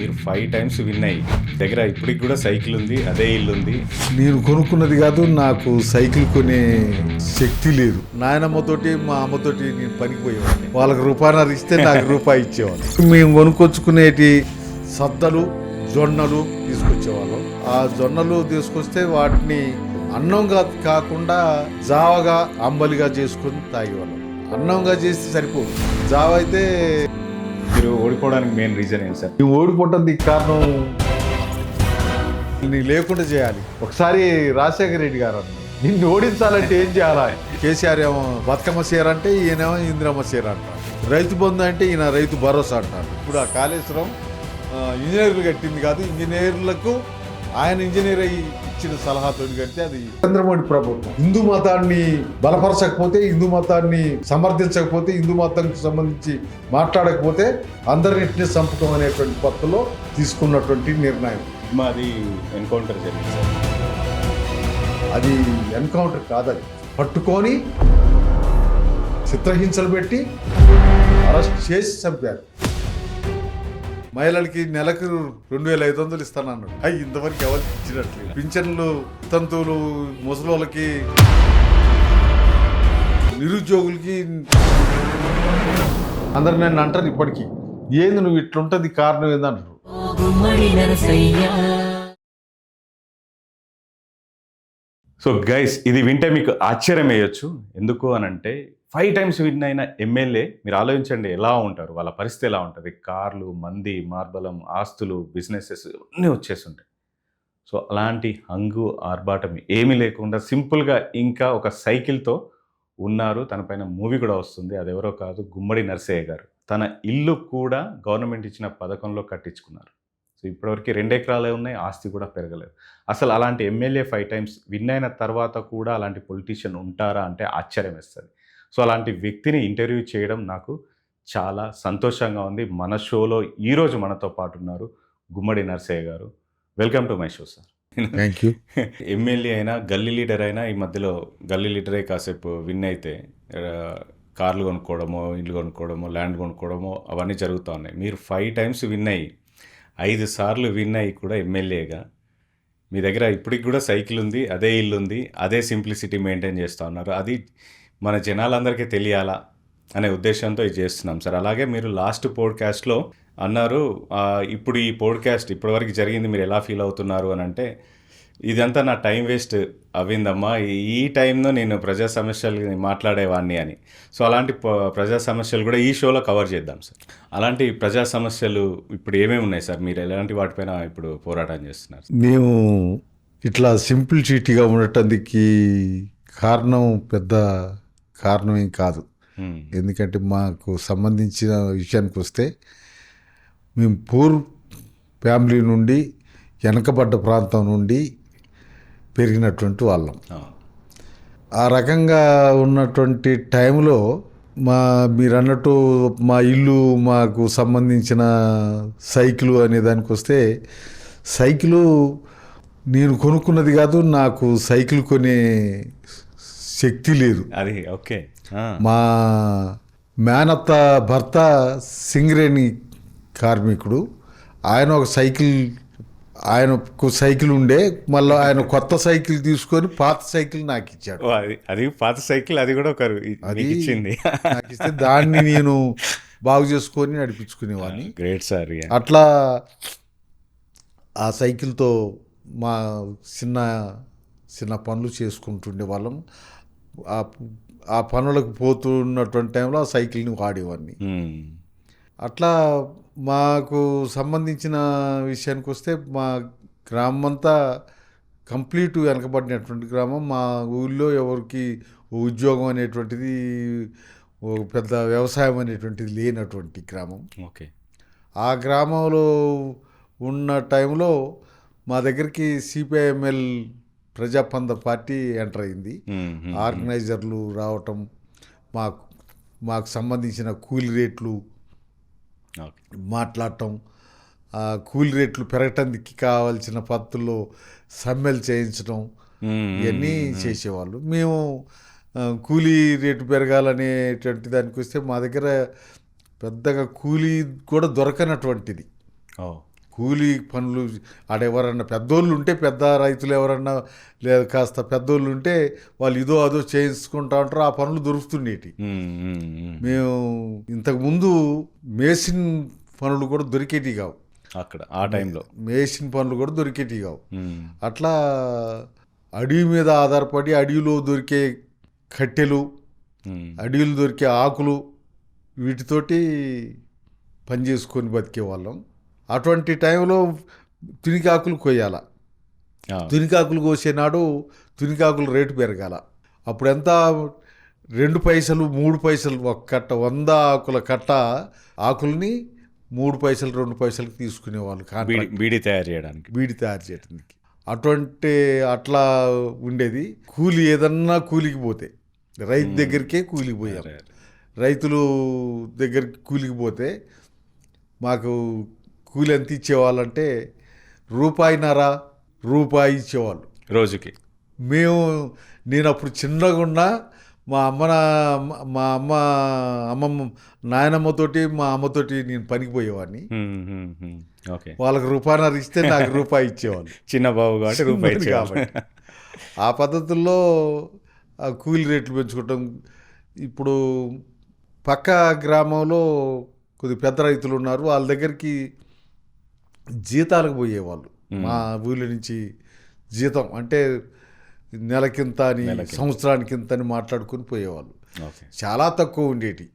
మీరు 5 times win అయ్యి దగ్గర ఇప్పటికి కూడా సైకిల్ ఉంది, అదే ఇల్లు ఉంది. నేను కొనుక్కున్నది కాదు, నాకు సైకిల్ కొనే శక్తి లేదు. నాయనమ్మతోటి మా అమ్మతోటి నేను పనికి పోయేవాడిని. వాళ్ళకి రూపాయన్నర ఇస్తే నాకు రూపాయి ఇచ్చేవాళ్ళు. మేము కొనుక్కొచ్చుకునేటి సద్దలు, జొన్నలు తీసుకొచ్చేవాళ్ళం. ఆ జొన్నలు తీసుకొస్తే వాటిని అన్నంగా కాకుండా జావగా, అంబలిగా చేసుకొని తాగేవాళ్ళం. అన్నంగా చేస్తే సరిపోదు, జావ అయితే. మీరు ఓడిపోవడానికి మెయిన్ రీజన్ ఏంటి సార్? నువ్వు ఓడిపోవడానికి కారణం నీ లేకుండా చేయాలి. ఒకసారి రాజశేఖర రెడ్డి గారు అన్నారు, నిన్ను ఓడించాలంటే ఏం చేయాలా? కేసీఆర్ ఏమో బతుకమ్మ చీర అంటే, ఈయనేమో ఇందిరమ్మ చీర అంటారు. రైతు బంధు అంటే ఈయన రైతు భరోసా అంటారు. ఇప్పుడు ఆ కాళేశ్వరం ఇంజనీర్లు కట్టింది కాదు, ఇంజనీర్లకు ఆయన ఇంజనీర్ అయ్యి ఇచ్చిన సలహాతో కడితే అది నరేంద్ర మోడీ ప్రభుత్వం. హిందూ మతాన్ని బలపరచకపోతే, హిందూ మతాన్ని సమర్థించకపోతే, హిందూ మతానికి సంబంధించి మాట్లాడకపోతే అందరినీ చంపకం అనేటువంటి పద్ధతిలో తీసుకున్నటువంటి నిర్ణయం. మాది ఎన్కౌంటర్ జరిగింది సార్. అది ఎన్కౌంటర్ కాదు, అది పట్టుకొని చిత్రహింసలు పెట్టి అరెస్ట్ చేసి చంపారు. మహిళలకి నెలకు 2500 ఇస్తానన్నాడు. అవి ఇంతవరకు ఎవరికి ఇచ్చినట్లేదు. పింఛన్లు, తంతువులు, ముసలోళ్ళకి, నిరుద్యోగులకి అందరు నన్ను అంటారు ఇప్పటికీ, ఏంది నువ్వు ఇట్లుంటది, కారణం ఏందంటారు. సో గైస్, ఇది వింటే మీకు ఆశ్చర్యం వేయొచ్చు. ఎందుకు అనంటే 5 టైమ్స్ విన్ అయిన ఎమ్మెల్యే, మీరు ఆలోచించండి ఎలా ఉంటారు, వాళ్ళ పరిస్థితి ఎలా ఉంటుంది. కార్లు, మంది, మార్బలం, ఆస్తులు, బిజినెసెస్ అన్నీ వచ్చేస్తుంటాయి. సో అలాంటి హంగు ఆర్భాటం ఏమీ లేకుండా సింపుల్గా ఇంకా ఒక సైకిల్తో ఉన్నారు. తన పైన మూవీ కూడా వస్తుంది. అది ఎవరో కాదు, గుమ్మడి నరసయ్య గారు. తన ఇల్లు కూడా గవర్నమెంట్ ఇచ్చిన పథకంలో కట్టించుకున్నారు. సో ఇప్పటివరకు 2 ఎకరాలే ఉన్నాయి, ఆస్తి కూడా పెరగలేదు. అసలు అలాంటి ఎమ్మెల్యే 5 టైమ్స్ విన్ అయిన తర్వాత కూడా అలాంటి పొలిటీషియన్ ఉంటారా అంటే ఆశ్చర్యం వేస్తుంది. సో అలాంటి వ్యక్తిని ఇంటర్వ్యూ చేయడం నాకు చాలా సంతోషంగా ఉంది. మన షోలో ఈరోజు మనతో పాటు ఉన్నారు గుమ్మడి నరసయ్య గారు. Welcome to my show sir. Thank you. MLA అయినా, గల్లీ లీడర్ అయినా, ఈ మధ్యలో గల్లీ లీడరే కాసేపు విన్ అయితే కార్లు కొనుక్కోవడమో, ఇల్లు కొనుక్కోవడమో, ల్యాండ్ కొనుక్కోవడమో అవన్నీ జరుగుతూ ఉన్నాయి. మీరు 5 టైమ్స్ విన్ అయ్యి 5 సార్లు విన్ అయ్యి కూడా ఎమ్మెల్యేగా మీ దగ్గర ఇప్పటికి కూడా సైకిల్ ఉంది, అదే ఇల్లు ఉంది, అదే సింప్లిసిటీ మెయింటైన్ చేస్తూ ఉన్నారు. అది మన జనాలందరికీ తెలియాలా అనే ఉద్దేశంతో ఇది చేస్తున్నాం సార్. అలాగే మీరు లాస్ట్ పోడ్కాస్ట్లో అన్నారు, ఇప్పుడు ఈ పోడ్కాస్ట్ ఇప్పటివరకు జరిగింది మీరు ఎలా ఫీల్ అవుతున్నారు అని అంటే, ఇదంతా నా టైం వేస్ట్ అవ్విందమ్మా, ఈ టైంలో నేను ప్రజా సమస్యలు మాట్లాడేవాడిని అని. సో అలాంటి ప్రజా సమస్యలు కూడా ఈ షోలో కవర్ చేద్దాం సార్. అలాంటి ప్రజా సమస్యలు ఇప్పుడు ఏమేమి ఉన్నాయి సార్? మీరు ఎలాంటి వాటిపైన ఇప్పుడు పోరాటం చేస్తున్నారు? మేము ఇట్లా సింప్లిసిటీగా ఉండటానికి కారణం పెద్ద కారణం ఏం కాదు. ఎందుకంటే మాకు సంబంధించిన విషయానికి వస్తే, మేము పూర్ ఫ్యామిలీ నుండి, వెనకబడ్డ ప్రాంతం నుండి పెరిగినటువంటి వాళ్ళం. ఆ రకంగా ఉన్నటువంటి టైంలో మీరు అన్నట్టు మా ఇల్లు, మాకు సంబంధించిన సైకిలు అనే దానికి వస్తే, సైకిలు నేను కొనుక్కున్నది కాదు, నాకు సైకిల్ కొనే శక్తి లేదు. అది ఓకే. మా మేనత్త భర్త సింగరేణి కార్మికుడు. ఆయన ఒక సైకిల్, ఆయనకు సైకిల్ ఉండే, మళ్ళీ ఆయన కొత్త సైకిల్ తీసుకొని పాత సైకిల్ నాకు ఇచ్చాడు. అది పాత సైకిల్, అది కూడా ఒకరు ఇచ్చింది నాకు ఇస్తే దాన్ని నేను బాగు చేసుకొని నడిపించుకునేవాడిని. Great sir. అట్లా ఆ సైకిల్తో మా చిన్న చిన్న పనులు చేసుకుంటుండే వాళ్ళం. ఆ పనులకు పోతున్నటువంటి టైంలో ఆ సైకిల్ని వాడేవాడిని. అట్లా మాకు సంబంధించిన విషయానికి వస్తే, మా గ్రామం అంతా కంప్లీట్ వెనకబడినటువంటి గ్రామం. మా ఊళ్ళో ఎవరికి ఉద్యోగం అనేటువంటిది, ఒక పెద్ద వ్యవసాయం అనేటువంటిది లేనటువంటి గ్రామం. ఓకే. ఆ గ్రామంలో ఉన్న టైంలో మా దగ్గరికి సిపిఐఎంఎల్ ప్రజాపంద పార్టీ ఎంటర్ అయింది. ఆర్గనైజర్లు రావటం, మాకు సంబంధించిన కూలీ రేట్లు మాట్లాడటం, కూలీ రేట్లు పెరగటానికి కావాల్సిన పద్ధతుల్లో సమ్మెలు చేయించడం, ఇవన్నీ చేసేవాళ్ళు. మేము కూలీ రేటు పెరగాలనేటువంటి దానికి వస్తే, మా దగ్గర పెద్దగా కూలీ కూడా దొరకనటువంటిది. కూలీ పనులు ఆడెవరన్నా పెద్దోళ్ళు ఉంటే పెద్ద రైతులు ఎవరన్నా లేదా కాస్త పెద్దోళ్ళు ఉంటే వాళ్ళు ఇదో అదో చేయించుకుంటా ఉంటారు, ఆ పనులు దొరుకుతుండేటి. మేము ఇంతకుముందు మేసిన్ పనులు కూడా దొరికేటి కావు అక్కడ ఆ టైంలో. మేసిన్ పనులు కూడా దొరికేటి కావు. అట్లా అడవి మీద ఆధారపడి అడవిలో దొరికే కట్టెలు, అడవిలో దొరికే ఆకులు, వీటితోటి పని చేసుకొని బతికేవాళ్ళం. అటువంటి టైంలో తునికాకులు కొయ్యాల. తునికాకులు కోసేనాడు తునికాకులు రేటు పెరగాల. అప్పుడు ఎంత 2 పైసలు 3 పైసలు ఒక కట్ట, 100 ఆకుల కట్ట ఆకుల్ని 3 పైసలు 2 పైసలకు తీసుకునేవాళ్ళు బీడీ తయారు చేయడానికి. అట్లా ఉండేది. కూలి ఏదన్నా కూలికి పోతే రైతు దగ్గరికే కూలికి పోయాం. రైతులు దగ్గరికి కూలికి పోతే మాకు కూలి ఎంత ఇచ్చేవాళ్ళంటే రూపాయి ఇచ్చేవాళ్ళు రోజుకి. నేను అప్పుడు చిన్నగా ఉన్నా మా నాయనమ్మతోటి మా అమ్మతోటి నేను పనికి పోయేవాడిని. వాళ్ళకి రూపాయన్నర ఇస్తే నాకు రూపాయి ఇచ్చేవాళ్ళు. చిన్న బాబు కాబట్టి రూపాయి కాబట్టి ఆ పద్ధతుల్లో ఆ కూలి రేట్లు పెంచుకోవటం. ఇప్పుడు పక్క గ్రామంలో కొద్ది పెద్ద రైతులు ఉన్నారు, వాళ్ళ దగ్గరికి జీతాలకు పోయేవాళ్ళు. మా ఊళ్ళో నుంచి జీతం అంటే నెలకింత అని, సంవత్సరానికింత అని మాట్లాడుకుని పోయేవాళ్ళు. చాలా తక్కువ ఉండేటి.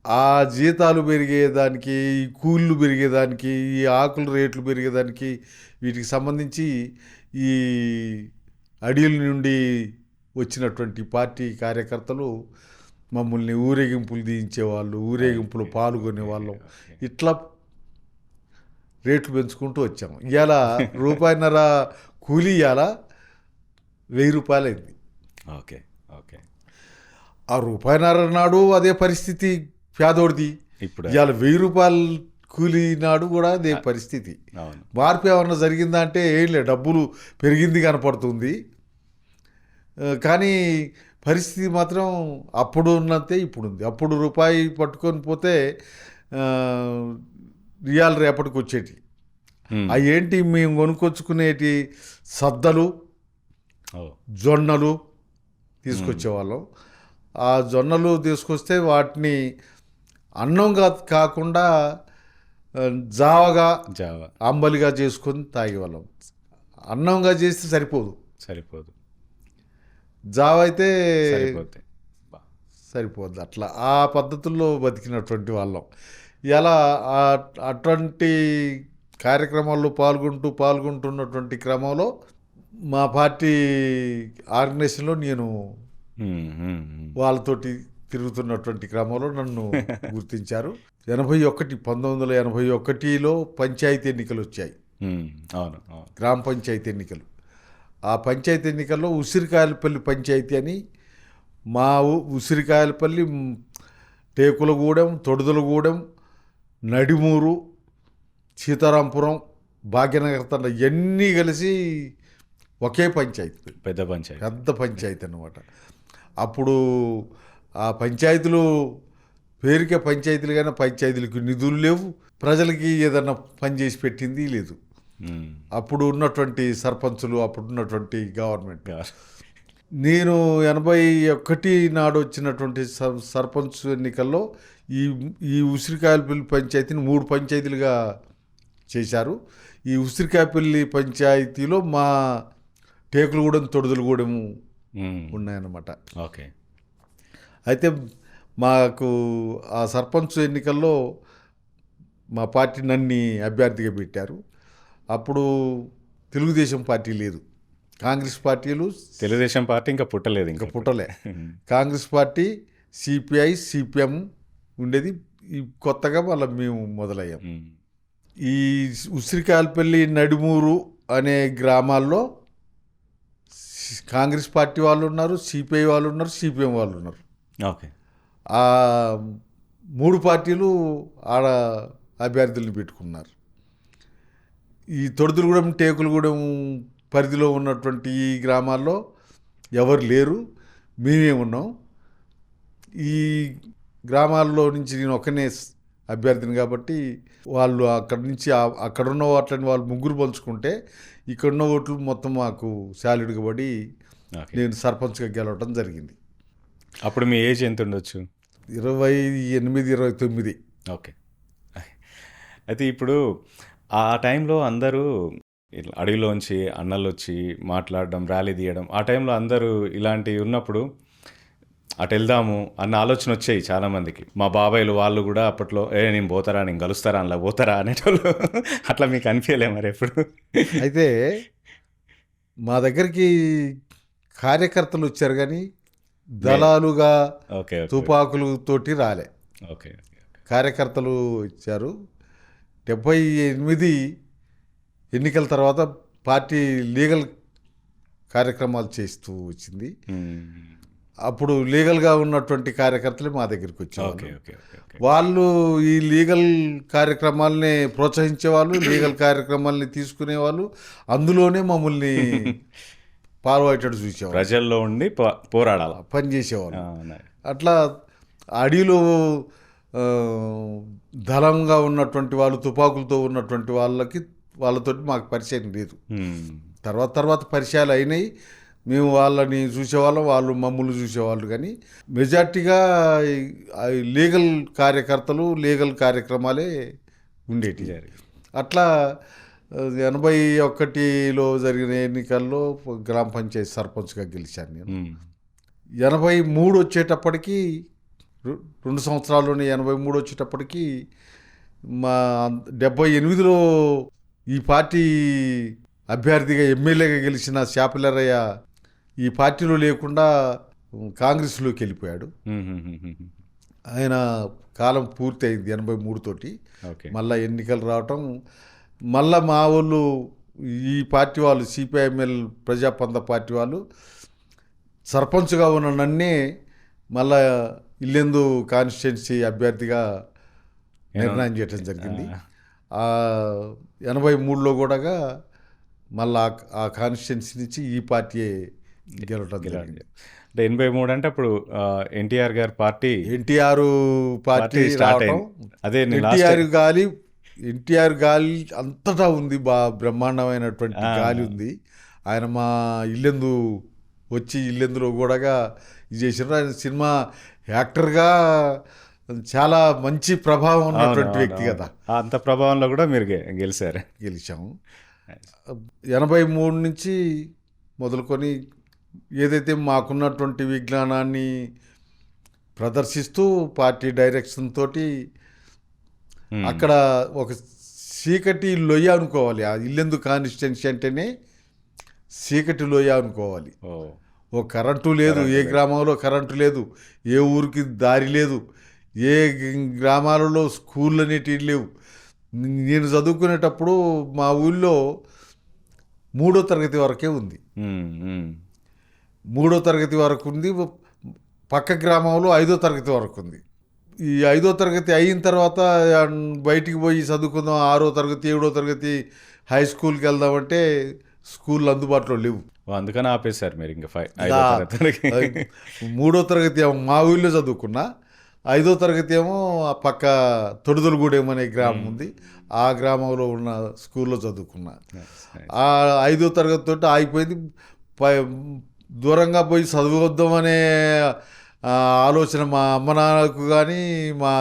ఆ జీతాలు పెరిగేదానికి, ఈ కూళ్ళు పెరిగేదానికి, ఈ ఆకుల రేట్లు పెరిగేదానికి, వీటికి సంబంధించి ఈ అడవుల నుండి వచ్చినటువంటి పార్టీ కార్యకర్తలు మమ్మల్ని ఊరేగింపులు తీయించేవాళ్ళు, ఊరేగింపులు పాల్గొనేవాళ్ళం. ఇట్లా రేట్లు పెంచుకుంటూ వచ్చాము. ఇవాళ రూపాయన్నర కూలీ ఇవాళ 1000 రూపాయలు అయింది. ఆ రూపాయన్నర నాడు అదే పరిస్థితి పేదోడిది. ఇప్పుడు ఇవాళ 1000 రూపాయలు కూలీ నాడు కూడా అదే పరిస్థితి. మార్పు ఏమన్నా జరిగిందా అంటే ఏం లేదు, డబ్బులు పెరిగింది కనపడుతుంది, కానీ పరిస్థితి మాత్రం అప్పుడు ఉన్నంతే ఇప్పుడు ఉంది. అప్పుడు రూపాయి పట్టుకొని పోతే రియాల్ రేపటికి వచ్చేటి. అవి ఏంటి, మేము కొనుక్కొచ్చుకునేటి సద్దలు, జొన్నలు తీసుకొచ్చేవాళ్ళం. ఆ జొన్నలు తీసుకొస్తే వాటిని అన్నంగా కాకుండా జావగా అంబలిగా చేసుకొని తాగేవాళ్ళం. అన్నంగా చేస్తే సరిపోదు, జావ అయితే సరిపోద్ది. అట్లా ఆ పద్ధతుల్లో బతికినటువంటి వాళ్ళం. ఇలా అటువంటి కార్యక్రమాల్లో పాల్గొంటున్నటువంటి క్రమంలో మా పార్టీ ఆర్గనైజేషన్లో నేను వాళ్ళతోటి తిరుగుతున్నటువంటి క్రమంలో నన్ను గుర్తించారు. 1981లో పంచాయతీ ఎన్నికలు వచ్చాయి. గ్రామ పంచాయతీ ఎన్నికలు. ఆ పంచాయతీ ఎన్నికల్లో ఉసిరికాయలపల్లి పంచాయతీ అని, మా ఉసిరికాయలపల్లి, టేకులగూడెం, తొడుదలగూడెం, నడిమూరు, సీతారాంపురం, భాగ్యనగర్ తండ ఇవన్నీ కలిసి ఒకే పంచాయతీ, పెద్ద పంచాయతీ అన్నమాట. అప్పుడు ఆ పంచాయతీలు పేరుకే పంచాయతీలు, కానీ పంచాయతీలకు నిధులు లేవు, ప్రజలకి ఏదన్నా పని చేసి పెట్టింది లేదు. అప్పుడు ఉన్నటువంటి సర్పంచులు, అప్పుడు ఉన్నటువంటి గవర్నమెంట్. నేను 81 నాడు వచ్చినటువంటి సర్పంచ్ ఎన్నికల్లో ఈ ఉసిరికాయలపల్లి పంచాయతీని 3 పంచాయతీలుగా చేశారు. ఈ ఉసిరికాయపల్లి పంచాయతీలో మా టేకులగూడెం, తొడుదలగూడెం ఉన్నాయన్నమాట. అయితే మాకు ఆ సర్పంచ్ ఎన్నికల్లో మా పార్టీ నన్ను అభ్యర్థిగా పెట్టారు. అప్పుడు తెలుగుదేశం పార్టీ లేదు, తెలుగుదేశం పార్టీ ఇంకా పుట్టలే. కాంగ్రెస్ పార్టీ, సిపిఐ, సిపిఎం ఉండేది. కొత్తగా మళ్ళీ మేము మొదలయ్యాం. ఈ ఉసిరికాయలపల్లి, నడిమూరు అనే గ్రామాల్లో కాంగ్రెస్ పార్టీ వాళ్ళు ఉన్నారు, సిపిఐ వాళ్ళు ఉన్నారు, సిపిఎం వాళ్ళు ఉన్నారు. ఆ 3 పార్టీలు ఆడ అభ్యర్థుల్ని పెట్టుకున్నారు. ఈ తొడుదలగూడెం, టేకులగూడెం పరిధిలో ఉన్నటువంటి ఈ గ్రామాల్లో ఎవరు లేరు, మేమే ఉన్నాం. ఈ గ్రామాల్లో నుంచి నేను ఒకనే అభ్యర్థిని కాబట్టి వాళ్ళు అక్కడి నుంచి అక్కడున్న ఓట్లని వాళ్ళు ముగ్గురు పంచుకుంటే ఇక్కడున్న ఓట్లు మొత్తం మాకు శాలిడ్గా పడి ఓకే. నేను సర్పంచ్గా గెలవడం జరిగింది. అప్పుడు మీ ఏజ్ ఎంత ఉండొచ్చు? 28, 29. ఓకే. అయితే ఇప్పుడు ఆ టైంలో అందరూ ఇట్లా అడవిలోంచి అన్నలు వచ్చి మాట్లాడడం, ర్యాలీ తీయడం, ఆ టైంలో అందరూ ఇలాంటివి ఉన్నప్పుడు అటు వెళ్దాము అన్న ఆలోచన వచ్చాయి చాలామందికి. మా బాబాయ్లు వాళ్ళు కూడా అప్పట్లో నేను పోతారా, నేను కలుస్తారా, అందులో పోతారా అనేటోళ్ళు. అట్లా మీకు అనిపించలే మరి ఎప్పుడు? అయితే మా దగ్గరికి కార్యకర్తలు వచ్చారు కానీ దళాలుగా ఓకే. ఓకే. తుపాకులతోటి రాలే. ఓకే. కార్యకర్తలు ఇచ్చారు. 78 ఎన్నికల తర్వాత పార్టీ లీగల్ కార్యక్రమాలు చేస్తూ వచ్చింది. అప్పుడు లీగల్గా ఉన్నటువంటి కార్యకర్తలు మా దగ్గరికి వచ్చేవాళ్ళు. ఓకే. ఓకే. ఓకే. వాళ్ళు ఈ లీగల్ కార్యక్రమాలని ప్రోత్సహించేవాళ్ళు, లీగల్ కార్యక్రమాలని తీసుకునేవాళ్ళు, అందులోనే మమ్మల్ని పాల్గొనేటట్టు చూసేవాళ్ళు, ప్రజల్లో ఉండి పోరాడాలి, పనిచేసేవాళ్ళు. అట్లా అడవిలో దళంగా ఉన్నటువంటి వాళ్ళు, తుపాకులతో ఉన్నటువంటి వాళ్ళతో మాకు పరిచయం లేదు. తర్వాత పరిచయాలు అయినాయి. మేము వాళ్ళని చూసేవాళ్ళం, వాళ్ళు మమ్మల్ని చూసేవాళ్ళు. కానీ మెజార్టీగా లీగల్ కార్యకర్తలు, లీగల్ కార్యక్రమాలే ఉండేటి. అట్లా 81లో జరిగిన ఎన్నికల్లో గ్రామ పంచాయతీ సర్పంచ్గా గెలిచాను నేను. 83 వచ్చేటప్పటికి 2 సంవత్సరాల్లోనే 83 వచ్చేటప్పటికి మా 78లో ఈ పార్టీ అభ్యర్థిగా ఎమ్మెల్యేగా గెలిచిన శాపిలరయ్య ఈ పార్టీలో లేకుండా కాంగ్రెస్లోకి వెళ్ళిపోయాడు. ఆయన కాలం పూర్తి అయింది 83 తోటి. మళ్ళీ ఎన్నికలు రావటం, మళ్ళా మా వాళ్ళు ఈ పార్టీ వాళ్ళు సిపిఐఎంఎల్ ప్రజాపంత పార్టీ వాళ్ళు సర్పంచ్గా ఉన్న నన్నే మళ్ళా ఇల్లెందు కాన్స్టిట్యున్సీ అభ్యర్థిగా నిర్ణయం చేయడం జరిగింది. 83లో కూడా మళ్ళా ఆ కాన్స్టిట్యున్సీ నుంచి ఈ పార్టీ గెలవడం జరిగింది. అంటే 83 అంటే అప్పుడు ఎన్టీఆర్ గారి పార్టీ స్టార్ట్ అయింది. అదే ఎన్టీఆర్ గాలి అంతటా ఉంది, బ్రహ్మాండమైనటువంటి గాలి ఉంది. ఆయన మా ఇల్లెందు వచ్చి ఇల్లెందులో కూడా ఇది చేసినారు. ఆయన సినిమా యాక్టర్గా చాలా మంచి ప్రభావం ఉన్నటువంటి వ్యక్తి కదా. అంత ప్రభావంలో కూడా మీరు గెలిచాము. 83 నుంచి మొదలుకొని ఏదైతే మాకున్నటువంటి విజ్ఞానాన్ని ప్రదర్శిస్తూ పార్టీ డైరెక్షన్ తోటి అక్కడ ఒక చీకటి లోయ అనుకోవాలి. ఆ ఇల్లెందు కాన్స్టిట్యున్సీ అంటేనే చీకటి లోయ అనుకోవాలి. ఓ కరెంటు లేదు, ఏ గ్రామంలో కరెంటు లేదు, ఏ ఊరికి దారి లేదు, ఏ గ్రామాలలో స్కూళ్ళు అనేటివి లేవు. నేను చదువుకునేటప్పుడు మా ఊళ్ళో 3వ తరగతి వరకే ఉంది. 3వ తరగతి వరకు ఉంది. పక్క గ్రామంలో 5వ తరగతి వరకు ఉంది. ఈ 5వ తరగతి అయిన తర్వాత బయటికి పోయి చదువుకుందాం, 6వ తరగతి 7వ తరగతి హై స్కూల్కి వెళ్దామంటే స్కూళ్ళు అందుబాటులో లేవు. అందుకని ఆపేశారు మీరు ఇంకా 3వ తరగతి మా ఊళ్ళో చదువుకున్నా. 5వ తరగతి ఏమో ఆ పక్క తొడుదలగూడెం అనే గ్రామం ఉంది, ఆ గ్రామంలో ఉన్న స్కూల్లో చదువుకున్నా. ఆ 5వ తరగతి తోటి ఆగిపోయింది. దూరంగా పోయి చదువుద్దామనే ఆలోచన మా అమ్మ నాన్నకు కానీ మా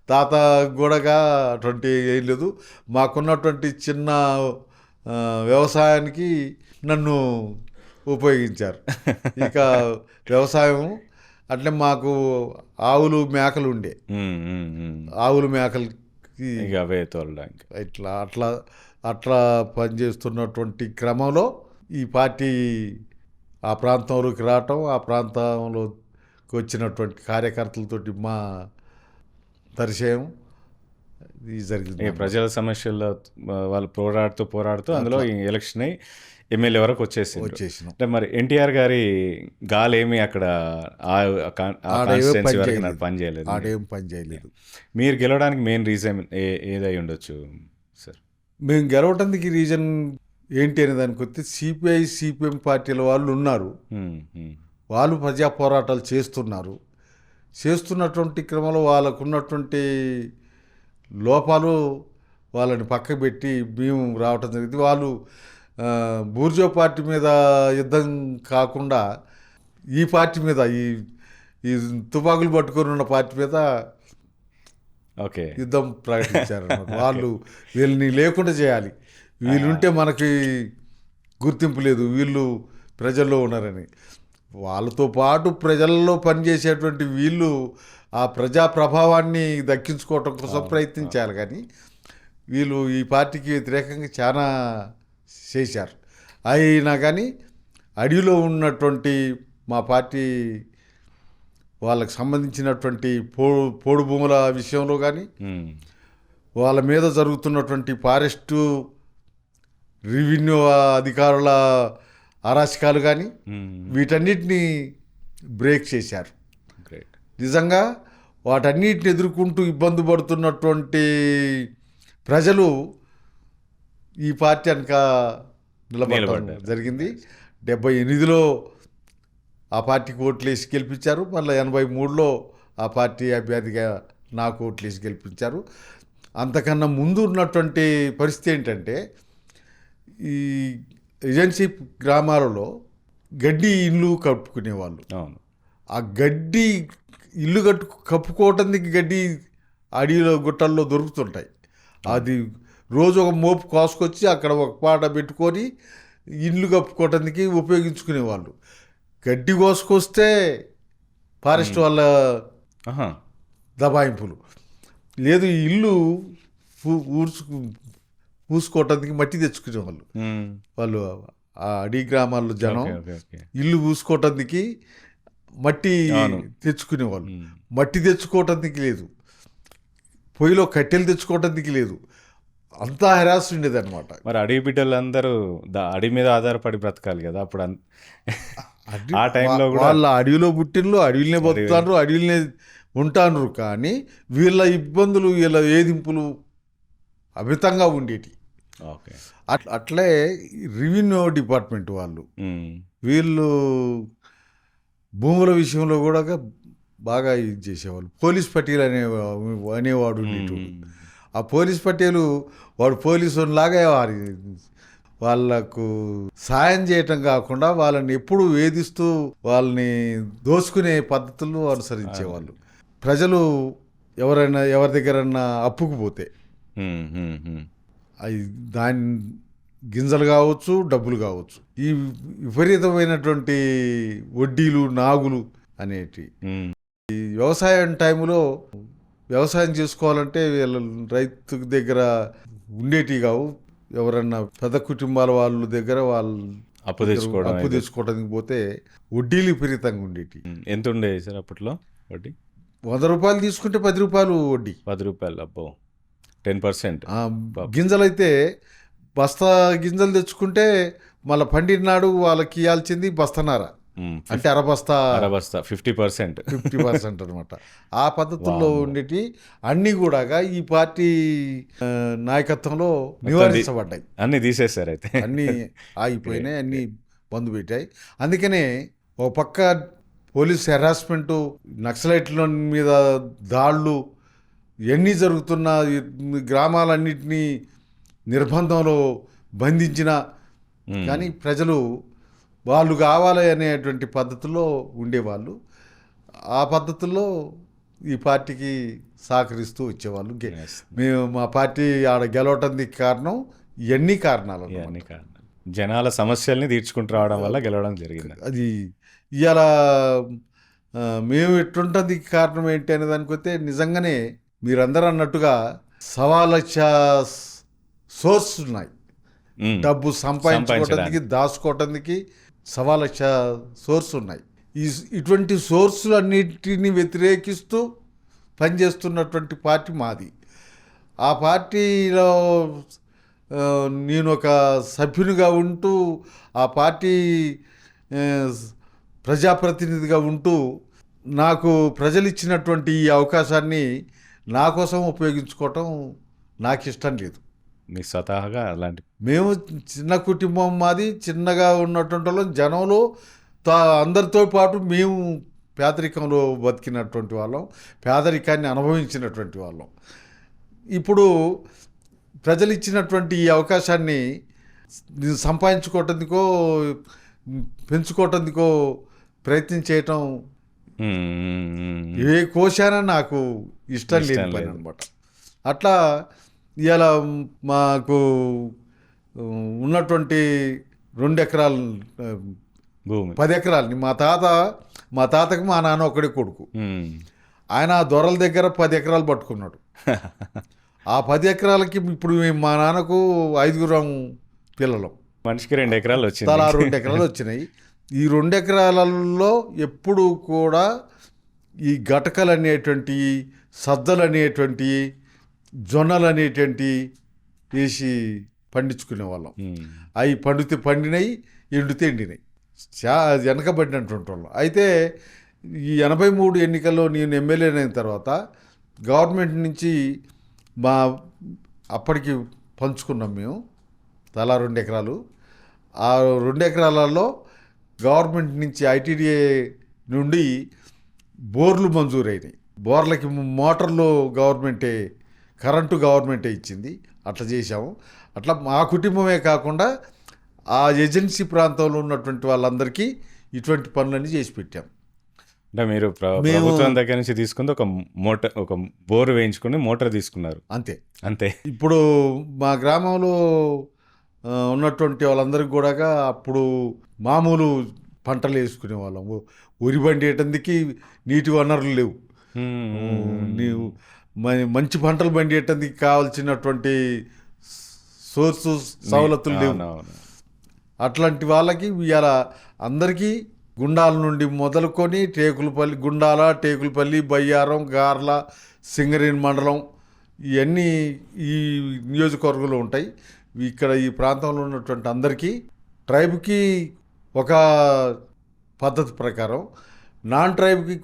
తాత కూడా అటువంటి ఏం లేదు. మాకున్నటువంటి చిన్న వ్యవసాయానికి నన్ను ఉపయోగించారు. ఇక వ్యవసాయం అట్లే మాకు ఆవులు మేకలు ఉండే, ఆవులు మేకలకి అవే తోలడానికి అట్లా పనిచేస్తున్నటువంటి క్రమంలో ఈ పార్టీ ఆ ప్రాంతంలోకి రావటం, ఆ ప్రాంతంలోకి వచ్చినటువంటి కార్యకర్తలతోటి మా పరిచయం జరిగింది. ప్రజల సమస్యల్లో వాళ్ళు పోరాడుతూ అందులో ఎలక్షన్ అయ్యి ఎమ్మెల్యే వరకు వచ్చేసాం. అంటే మరి ఎన్టీఆర్ గారి గాలి ఏమి అక్కడ పనిచేయలేదు. మీరు గెలవడానికి మెయిన్ రీజన్ ఏదై ఉండొచ్చు సార్? మేము గెలవడానికి రీజన్ ఏంటి అనే దానికి వస్తే సిపిఐ సిపిఎం పార్టీల వాళ్ళు ఉన్నారు. వాళ్ళు ప్రజా పోరాటాలు చేస్తున్నటువంటి క్రమంలో వాళ్ళకున్నటువంటి లోపాలు వాళ్ళని పక్కకు పెట్టి మేము రావటం జరిగింది. వాళ్ళు బూర్జో పార్టీ మీద యుద్ధం కాకుండా ఈ పార్టీ మీద ఈ తుపాకులు పట్టుకొని ఉన్న పార్టీ మీద ఓకే. యుద్ధం ప్రకటించారు. వాళ్ళు వీళ్ళని లేకుండా చేయాలి, వీళ్ళుంటే మనకి గుర్తింపు లేదు, వీళ్ళు ప్రజల్లో ఉన్నారని. వాళ్ళతో పాటు ప్రజల్లో పనిచేసేటువంటి వీళ్ళు ఆ ప్రజా ప్రభావాన్ని దక్కించుకోవటం కోసం ప్రయత్నించాలి. కానీ వీళ్ళు ఈ పార్టీకి వ్యతిరేకంగా చాలా చేశారు. అయినా కానీ అడవిలో ఉన్నటువంటి మా పార్టీ వాళ్ళకి సంబంధించినటువంటి పోడు భూముల విషయంలో కానీ, వాళ్ళ మీద జరుగుతున్నటువంటి ఫారెస్టు రెవెన్యూ అధికారుల అరాచకాలు కానీ వీటన్నిటిని బ్రేక్ చేశారు. నిజంగా వాటన్నిటిని ఎదుర్కొంటూ ఇబ్బంది పడుతున్నటువంటి ప్రజలు ఈ పార్టీ వెనక నిలబడడం జరిగింది. 78లో ఆ పార్టీకి ఓట్లు వేసి గెలిపించారు. మళ్ళీ 83లో ఆ పార్టీ అభ్యర్థిగా నాకు ఓట్లు వేసి గెలిపించారు. అంతకన్నా ముందు ఉన్నటువంటి పరిస్థితి ఏంటంటే, ఈ ఏజెన్సీ గ్రామాలలో గడ్డి ఇల్లు కప్పుకునేవాళ్ళు. ఆ గడ్డి ఇల్లు కప్పుకోవటానికి గడ్డి అడవిలో గుట్టల్లో దొరుకుతుంటాయి. అది రోజు ఒక మోపు కోసుకొచ్చి అక్కడ ఒక పాట పెట్టుకొని ఇల్లు కప్పుకోవటానికి ఉపయోగించుకునేవాళ్ళు. గడ్డి కోసుకొస్తే ఫారెస్ట్ వాళ్ళ దబాయింపులు లేదు, ఇల్లు పూసుకోవటానికి మట్టి తెచ్చుకునేవాళ్ళు. వాళ్ళు ఆ అడవి గ్రామాల్లో జనం ఇల్లు పూసుకోవటానికి మట్టి తెచ్చుకునేవాళ్ళు. మట్టి తెచ్చుకోవటానికి లేదు, పొయ్యిలో కట్టెలు తెచ్చుకోవటానికి లేదు, అంతా హెరాస్ ఉండేది అనమాట. మరి అడవి బిడ్డలందరూ అడవి మీద ఆధారపడి బ్రతకాలి కదా అప్పుడు. ఆ టైంలో వాళ్ళ అడవిలో పుట్టినలు అడవిలోనే బతుకుతారు, అడవిలోనే ఉంటారు. కానీ వీళ్ళ ఇబ్బందులు, వీళ్ళ వేధింపులు అమితంగా ఉండేటి. అట్లే రెవెన్యూ డిపార్ట్మెంట్ వాళ్ళు వీళ్ళు భూముల విషయంలో కూడా బాగా ఇది చేసేవాళ్ళు. పోలీస్ పటేల్ అనేవాడు ఉండేటోడు. ఆ పోలీస్ పటేలు వాడు పోలీసు లాగా వాళ్ళకు సాయం చేయటం కాకుండా వాళ్ళని ఎప్పుడు వేధిస్తూ వాళ్ళని దోచుకునే పద్ధతులు అనుసరించేవాళ్ళు. ప్రజలు ఎవరి దగ్గరన్నా అప్పుకు పోతే అవి దాని గింజలు కావచ్చు, డబ్బులు కావచ్చు, ఈ విపరీతమైనటువంటి వడ్డీలు, నాగులు అనేటి ఈ వ్యవసాయం టైంలో వ్యవసాయం చేసుకోవాలంటే వీళ్ళ రైతు దగ్గర ఉండేటివి కావు. ఎవరన్నా పెద్ద కుటుంబాల వాళ్ళ దగ్గర వాళ్ళు అప్పు తెచ్చుకోవడానికి పోతే వడ్డీలు విపరీతంగా ఉండేటి. ఎంత ఉండేది సార్ అప్పట్లో వడ్డీ? 100 రూపాయలు తీసుకుంటే 10 రూపాయలు వడ్డీ. 10 రూపాయలు, అబ్బో 10%. గింజలైతే బస్తా గింజలు తెచ్చుకుంటే మళ్ళీ పండిన నాడు వాళ్ళకి ఇవ్వాల్సింది బస్తనార, అంటే అరబస్తా 50% అనమాట. ఆ పద్ధతుల్లో ఉండేటి అన్నీ కూడా ఈ పార్టీ నాయకత్వంలో నివారించబడ్డాయి. అన్ని తీసేశారు, అయితే అన్నీ ఆగిపోయినాయి, అన్నీ బంద్ పెట్టాయి. అందుకనే ఒక పక్క పోలీస్ హెరాస్మెంటు, నక్సలైట్ల మీద దాళ్ళు ఎన్ని జరుగుతున్న గ్రామాలన్నింటినీ నిర్బంధంలో బంధించిన కానీ ప్రజలు వాళ్ళు కావాలి అనేటువంటి పద్ధతిలో ఉండేవాళ్ళు. ఆ పద్ధతుల్లో ఈ పార్టీకి సహకరిస్తూ వచ్చేవాళ్ళు. మేము మా పార్టీ ఆడ గెలవటానికి కారణం ఇవన్నీ కారణాలు. జనాల సమస్యల్ని తీర్చుకుంటూ రావడం వల్ల గెలవడం జరిగింది. అది ఇవాళ మేము ఎట్లుంటుంది కారణం ఏంటి అనే దానికి వస్తే, నిజంగానే మీరందరూ అన్నట్టుగా 1,00,000 సోర్స్ ఉన్నాయి. డబ్బు సంపాదించుకోవటానికి, దాచుకోవటానికి 1,00,000 సోర్స్ ఉన్నాయి. ఇటువంటి సోర్సులు అన్నిటిని వ్యతిరేకిస్తూ పనిచేస్తున్నటువంటి పార్టీ మాది. ఆ పార్టీలో నేను ఒక సభ్యునిగా ఉంటూ, ఆ పార్టీ ప్రజాప్రతినిధిగా ఉంటూ, నాకు ప్రజలు ఇచ్చినటువంటి ఈ అవకాశాన్ని నా కోసం ఉపయోగించుకోవటం నాకు ఇష్టం లేదు. మీ స్వతహాగా అలాంటి, మేము చిన్న కుటుంబం మాది, చిన్నగా ఉన్నటువంటి వాళ్ళం, జనంలో అందరితో పాటు మేము పేదరికంలో బతికినటువంటి వాళ్ళం, పేదరికాన్ని అనుభవించినటువంటి వాళ్ళం. ఇప్పుడు ప్రజలు ఇచ్చినటువంటి ఈ అవకాశాన్ని సంపాదించుకోవటానికో పెంచుకోవటానికో ప్రయత్నం చేయటం ఏ కోశాన నాకు ఇష్టం లేని పని అనమాట. అట్లా ఇలా మాకు ఉన్నటువంటి 2 ఎకరాలు భూమి 10 ఎకరాలని మా తాతకు మా నాన్న ఒకడే కొడుకు. ఆయన ఆ దొరల దగ్గర 10 ఎకరాలు పట్టుకున్నాడు. ఆ 10 ఎకరాలకి ఇప్పుడు మా నాన్నకు 5 పిల్లలు, మనిషికి 2 ఎకరాలు వచ్చింది. తలా 2 ఎకరాలు వచ్చినాయి. ఈ 2 ఎకరాలలో ఎప్పుడు కూడా ఈ గటకలు అనేటువంటి, సద్దలు అనేటువంటి, జొన్నలు అనేటువంటి వేసి పండించుకునే వాళ్ళం. అవి పండినాయి, ఎండితే ఎండినాయి. వెనకబడినటువంటి వాళ్ళం. అయితే ఈ 83 ఎన్నికల్లో నేను ఎమ్మెల్యే అయిన తర్వాత గవర్నమెంట్ నుంచి అప్పటికి పంచుకున్నాం మేము తలా 2 ఎకరాలు. ఆ 2 ఎకరాలలో గవర్నమెంట్ నుంచి ఐటీడీఏ నుండి బోర్లు మంజూరైనాయి. బోర్లకి మోటార్లు గవర్నమెంటే, కరెంటు గవర్నమెంటే ఇచ్చింది. అట్లా చేశాము. అట్లా మా కుటుంబమే కాకుండా ఆ ఏజెన్సీ ప్రాంతంలో ఉన్నటువంటి వాళ్ళందరికీ ఇటువంటి పనులన్నీ చేసి పెట్టాం. అంటే మీరు ప్రభుత్వం దగ్గర నుంచి తీసుకుంది ఒక బోర్ వేయించుకుని మోటార్ తీసుకున్నారు. అంతే. ఇప్పుడు మా గ్రామంలో ఉన్నటువంటి వాళ్ళందరికీ కూడా అప్పుడు మామూలు పంటలు వేసుకునే వాళ్ళము. వరి బండి వేయటానికి నీటి వనరులు లేవు. నీవు మంచి పంటలు బండి వేయటానికి కావాల్సినటువంటి సోర్సు సవలతులు లేవు. అట్లాంటి వాళ్ళకి ఇవాళ అందరికీ గుండాల నుండి మొదలుకొని గుండాల, టేకులపల్లి, బయ్యారం, గార్ల, సింగరేణి మండలం ఇవన్నీ ఈ నియోజకవర్గంలో ఉంటాయి. ఇక్కడ ఈ ప్రాంతంలో ఉన్నటువంటి అందరికీ ట్రైబ్కి ఒక పద్ధతి ప్రకారం, నాన్ ట్రైబ్కి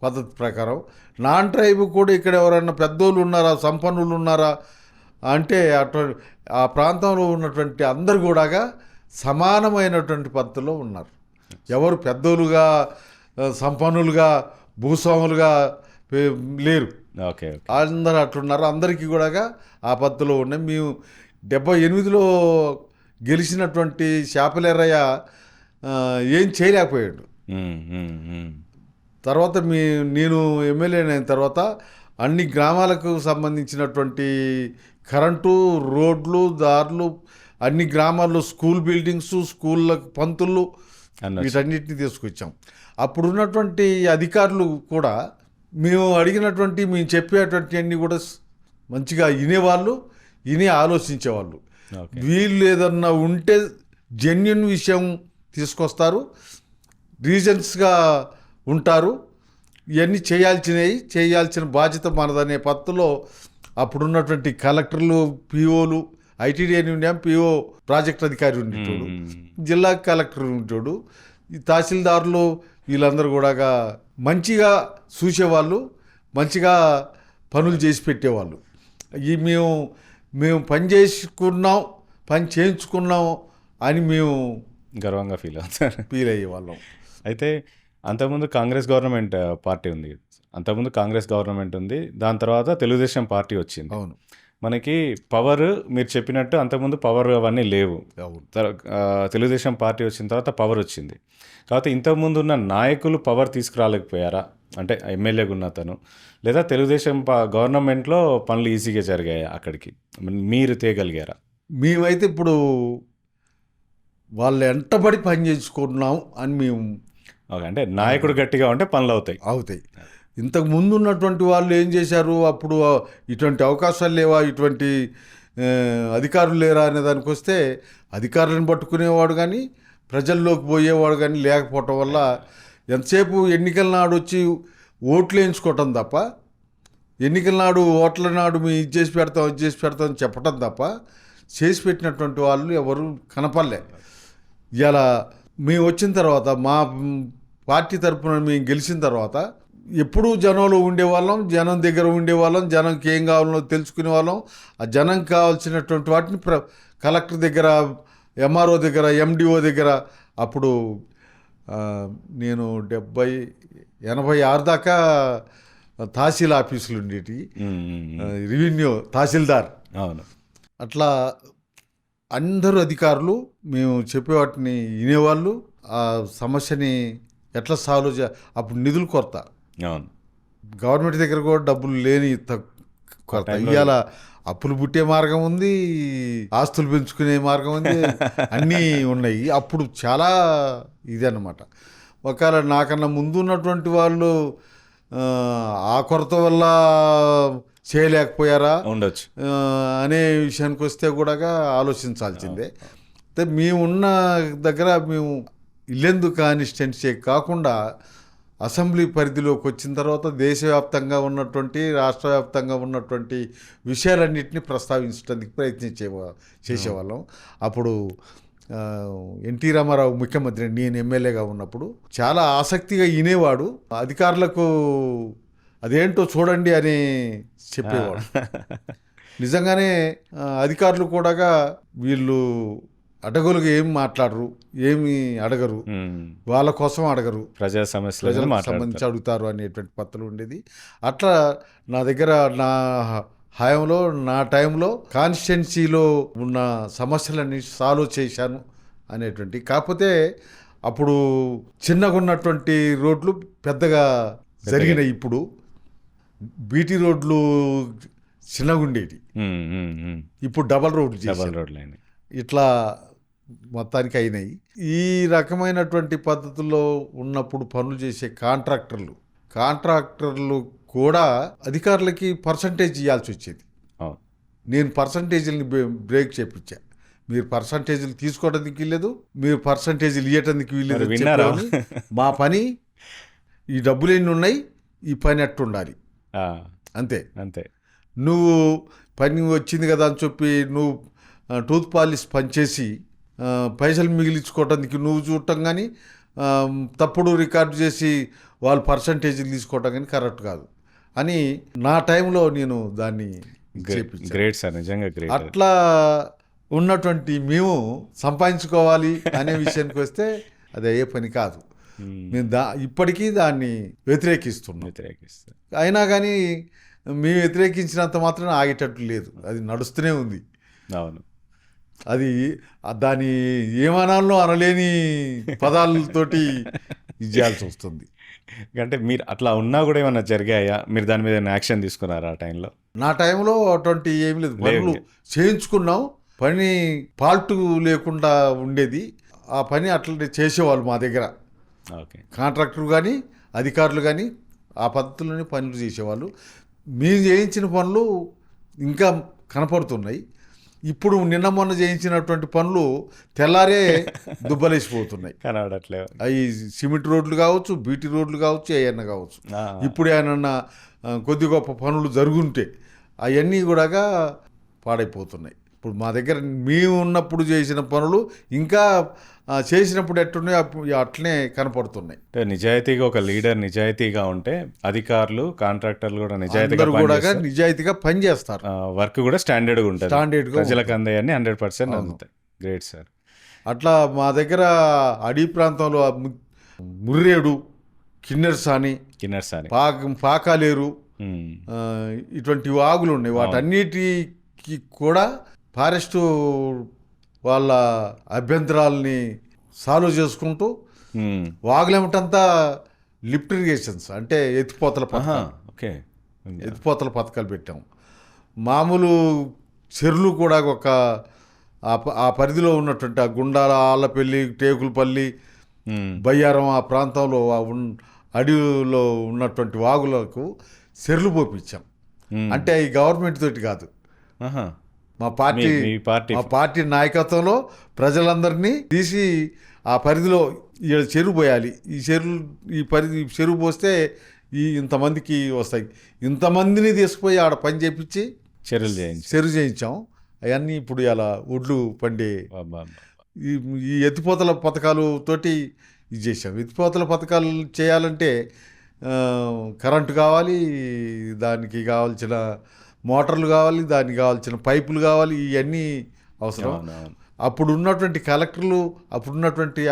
పద్ధతి ప్రకారం. నాన్ ట్రైబ్ కూడా ఇక్కడ ఎవరైనా పెద్దోళ్ళు ఉన్నారా, సంపన్నులు ఉన్నారా అంటే ఆ ప్రాంతంలో ఉన్నటువంటి అందరు కూడా సమానమైనటువంటి పద్ధతిలో ఉన్నారు. ఎవరు పెద్దోలుగా, సంపన్నులుగా, భూస్వాములుగా లేరు. అందరూ అట్లున్నారు. అందరికీ కూడా ఆ పద్ధతిలో ఉన్నాయి. మేము 78లో గెలిచినటువంటి శాపలేరయ్య ఏం చేయలేకపోయాడు. తర్వాత నేను ఎమ్మెల్యే అయిన తర్వాత అన్ని గ్రామాలకు సంబంధించినటువంటి కరెంటు, రోడ్లు, దారులు, అన్ని గ్రామాల్లో స్కూల్ బిల్డింగ్స్, స్కూళ్ళ పంతులు వీటన్నిటిని తీసుకొచ్చాం. అప్పుడున్నటువంటి అధికారులు కూడా మేము చెప్పేటువంటి అన్నీ కూడా మంచిగా వినేవాళ్ళు, ఆలోచించేవాళ్ళు. వీళ్ళు ఏదన్నా ఉంటే జెన్యున్ విషయం తీసుకొస్తారు, రీజన్స్గా ఉంటారు. ఇవన్నీ చేయాల్సిన బాధ్యత మనదనే పద్ధతిలో అప్పుడున్నటువంటి కలెక్టర్లు, పిఓలు, ఐటీడీఏ నుండి పిఓ ప్రాజెక్ట్ అధికారి ఉండేటోడు, జిల్లా కలెక్టర్ ఉండేటోడు, ఈ తహసీల్దారులు వీళ్ళందరూ కూడా మంచిగా చూసేవాళ్ళు, మంచిగా పనులు చేసి పెట్టేవాళ్ళు. ఈ మేము పని చేయించుకున్నాం అని మేము గర్వంగా ఫీల్ అయ్యేవాళ్ళం. అయితే అంతకుముందు కాంగ్రెస్ గవర్నమెంట్ పార్టీ ఉంది. దాని తర్వాత తెలుగుదేశం పార్టీ వచ్చింది. అవును. మనకి పవర్ మీరు చెప్పినట్టు అంతకుముందు పవర్ అవన్నీ లేవు. తెలుగుదేశం పార్టీ వచ్చిన తర్వాత పవర్ వచ్చింది. కాబట్టి ఇంతకుముందు ఉన్న నాయకులు పవర్ తీసుకురాలేకపోయారా? అంటే ఎమ్మెల్యేగా ఉన్న తను, లేదా తెలుగుదేశం గవర్నమెంట్లో పనులు ఈజీగా జరిగాయా? అక్కడికి మీరు తేగలిగారా? మేమైతే ఇప్పుడు వాళ్ళు ఎంటబడి పని చేసుకుంటున్నాం అని మేము. అంటే నాయకుడు గట్టిగా ఉంటే పనులు అవుతాయి. ఇంతకు ముందు ఉన్నటువంటి వాళ్ళు ఏం చేశారు? అప్పుడు ఇటువంటి అవకాశాలు లేవా, ఇటువంటి అధికారులు లేరా అనే దానికి వస్తే అధికారులను పట్టుకునేవాడు కానీ ప్రజల్లోకి పోయేవాడు కానీ లేకపోవటం వల్ల ఎంతసేపు ఎన్నికల నాడు వచ్చి ఓట్లు వేయించుకోవటం తప్ప, ఎన్నికల నాడు ఓట్ల నాడు మేము ఇది చేసి పెడతాం అని చెప్పటం తప్ప చేసి పెట్టినటువంటి వాళ్ళు ఎవరు కనపడలే. ఇలా మేము వచ్చిన తర్వాత, మా పార్టీ తరఫున మేము గెలిచిన తర్వాత ఎప్పుడూ జనంలో ఉండేవాళ్ళం, జనం దగ్గర ఉండేవాళ్ళం, జనంకి ఏం కావాలో తెలుసుకునే వాళ్ళం. ఆ జనం కావాల్సినటువంటి వాటిని కలెక్టర్ దగ్గర, ఎంఆర్ఓ దగ్గర, ఎండిఓ దగ్గర, అప్పుడు నేను 86 దాకా తహసీల్ ఆఫీసులు ఉండేటి, ఉమ్. రెవెన్యూ తహసీల్దార్, అవును. అట్లా అందరూ అధికారులు మేము చెప్పే వాటిని వినేవాళ్ళు. ఆ సమస్యని ఎట్లా సాల్వ్ అప్పుడు నిధులు కొరత, అవును. గవర్నమెంట్ దగ్గర కూడా డబ్బులు లేని కొరత. టైంలో ఇవాళ అప్పులు పుట్టే మార్గం ఉంది, ఆస్తులు పెంచుకునే మార్గం ఉంది, అన్నీ ఉన్నాయి. అప్పుడు చాలా ఇది అన్నమాట. ఒకవేళ నాకన్నా ముందు ఉన్నటువంటి వాళ్ళు ఆ కొరత వల్ల చేయలేకపోయారా ఉండొచ్చు. అనే విషయానికి వస్తే కూడా ఆలోచించాల్సిందే. అయితే మేమున్న దగ్గర మేము ఇల్లెందు కాన్స్టిట్యున్సీ కాకుండా అసెంబ్లీ పరిధిలోకి వచ్చిన తర్వాత దేశవ్యాప్తంగా ఉన్నటువంటి, రాష్ట్ర వ్యాప్తంగా ఉన్నటువంటి విషయాలన్నింటినీ ప్రస్తావించడానికి చేసేవాళ్ళం. అప్పుడు ఎన్టీ రామారావు ముఖ్యమంత్రి, నేను ఎమ్మెల్యేగా ఉన్నప్పుడు చాలా ఆసక్తిగా వినేవాడు. అధికారులకు అదేంటో చూడండి అని చెప్పేవాడు. నిజంగానే అధికారులు కూడా వీళ్ళు అడగలుగా ఏం మాట్లాడరు, ఏమి అడగరు, వాళ్ళ కోసం అడగరు, ప్రజా సమస్యలకు ప్రజలకు సంబంధించి అడుగుతారు అనేటువంటి పద్ధతులు ఉండేది. అట్లా నా దగ్గర నా హయాంలో, నా టైంలో కాన్స్టిట్యున్సీలో ఉన్న సమస్యలన్నీ సాల్వ్ చేశాను అనేటువంటి. కాకపోతే అప్పుడు చిన్నగా ఉన్నటువంటి రోడ్లు పెద్దగా జరిగినాయి. ఇప్పుడు బీటీ రోడ్లు చిన్నగా ఉండేవి, ఇప్పుడు డబల్ రోడ్లు ఇట్లా మొత్తానికి అయినాయి. ఈ రకమైనటువంటి పద్ధతుల్లో ఉన్నప్పుడు పనులు చేసే కాంట్రాక్టర్లు కూడా అధికారులకి పర్సంటేజ్ ఇవ్వాల్సి వచ్చేది. నేను పర్సంటేజీలని బ్రేక్ చేయించా. మీరు పర్సంటేజీలు తీసుకోవడానికి వీల్లేదు, మీరు పర్సంటేజీలు ఇవ్వటానికి వీల్లేదు. మా పని ఈ డబ్బులు ఎన్ని ఉన్నాయి, ఈ పని అట్టుండాలి, అంతే. నువ్వు పని వచ్చింది కదా అని చెప్పి నువ్వు టూత్ పాలిష్ పనిచేసి పైసలు మిగిలించుకోవటానికి నువ్వు చూడటం కానీ, తప్పుడు రికార్డు చేసి వాళ్ళు పర్సంటేజీలు తీసుకోవటం కానీ కరెక్ట్ కాదు అని నా టైంలో నేను దాన్ని గ్రేట్ సార్, నిజంగా గ్రేట్. అట్లా ఉన్నటువంటి మేము సంపాదించుకోవాలి అనే విషయానికి వస్తే అది అయ్యే పని కాదు. మేము ఇప్పటికీ దాన్ని వ్యతిరేకిస్తాం. అయినా కానీ మేము వ్యతిరేకించినంత మాత్రం ఆగేటట్టు లేదు, అది నడుస్తూనే ఉంది. అవును. అది దాని ఏమనాలో అనలేని పదాలతోటి చేయాల్సి వస్తుంది. అంటే మీరు అట్లా ఉన్నా కూడా ఏమన్నా జరిగాయా? మీరు దాని మీద యాక్షన్ తీసుకున్నారా ఆ టైంలో? నా టైంలో అటువంటి ఏమి లేదు, పనులు చేయించుకున్నాం. పని ఫాల్ట్ లేకుండా ఉండేది. ఆ పని అట్లా చేసేవాళ్ళు మా దగ్గర. కాంట్రాక్టర్ కానీ అధికారులు కానీ ఆ పద్ధతిలోనే పనులు చేసేవాళ్ళు. మీరు చేయించిన పనులు ఇంకా కనపడుతున్నాయి. ఇప్పుడు నిన్న మొన్న చేయించినటువంటి పనులు తెల్లారే దుబ్బలేసిపోతున్నాయి, కనబడట్లేదు. అవి సిమెంట్ రోడ్లు కావచ్చు, బీటీ రోడ్లు కావచ్చు, ఏమన్నా కావచ్చు. ఇప్పుడు ఏమన్నా కొద్ది గొప్ప పనులు జరుగుంటే అవన్నీ కూడా పాడైపోతున్నాయి. ఇప్పుడు మా దగ్గర మేము ఉన్నప్పుడు చేసిన పనులు ఇంకా చేసినప్పుడు ఎట్టున్నాయో అట్లనే కనపడుతున్నాయి. నిజాయితీగా ఒక లీడర్ నిజాయితీగా ఉంటే అధికారులు, కాంట్రాక్టర్లు కూడా నిజాయితీగా పనిచేస్తారు. వర్క్ కూడా స్టాండర్డ్గా ఉంటుంది, ప్రజలకు అందాయని 100% అందుతాయి. Great sir. అట్లా మా దగ్గర అడవి ప్రాంతంలో ముర్రేడు, కిన్నెరసాని, పాకాలేరు ఇటువంటి వాగులు ఉన్నాయి. వాటన్నిటికి కూడా ఫారెస్టు వాళ్ళ అభ్యంతరాలని సాల్వ్ చేసుకుంటూ వాగులేమిటంతా లిఫ్ట్ ఇరిగేషన్స్ అంటే ఎత్తిపోతల పథకాలు పెట్టాము. మామూలు చెరువులు కూడా ఒక ఆ పరిధిలో ఉన్నటువంటి ఆ గుండాల, ఆళ్ళపల్లి, టేకులపల్లి, బయ్యారం ఆ ప్రాంతంలో అడవిలో ఉన్నటువంటి వాగులకు చెరువులు పోపించాం. అంటే ఈ గవర్నమెంట్ తోటి కాదు, మా పార్టీ నాయకత్వంలో ప్రజలందరినీ తీసి ఆ పరిధిలో చెరువు పోయాలి. ఈ చెరువు పోస్తే ఇంతమందికి వస్తాయి, ఇంతమందిని తీసుకుపోయి ఆడ పని చేపించి చెరువు చేయించాం. అవన్నీ ఇప్పుడు ఇలా ఒడ్లు పండే ఈ ఎత్తిపోతల పథకాలు తోటి ఇది చేసాం. ఎత్తిపోతల పథకాలు చేయాలంటే కరెంటు కావాలి, దానికి కావాల్సిన మోటార్లు కావాలి, దానికి కావాల్సిన పైపులు కావాలి, ఇవన్నీ అవసరం. అప్పుడు ఉన్నటువంటి కలెక్టర్లు, అప్పుడున్నటువంటి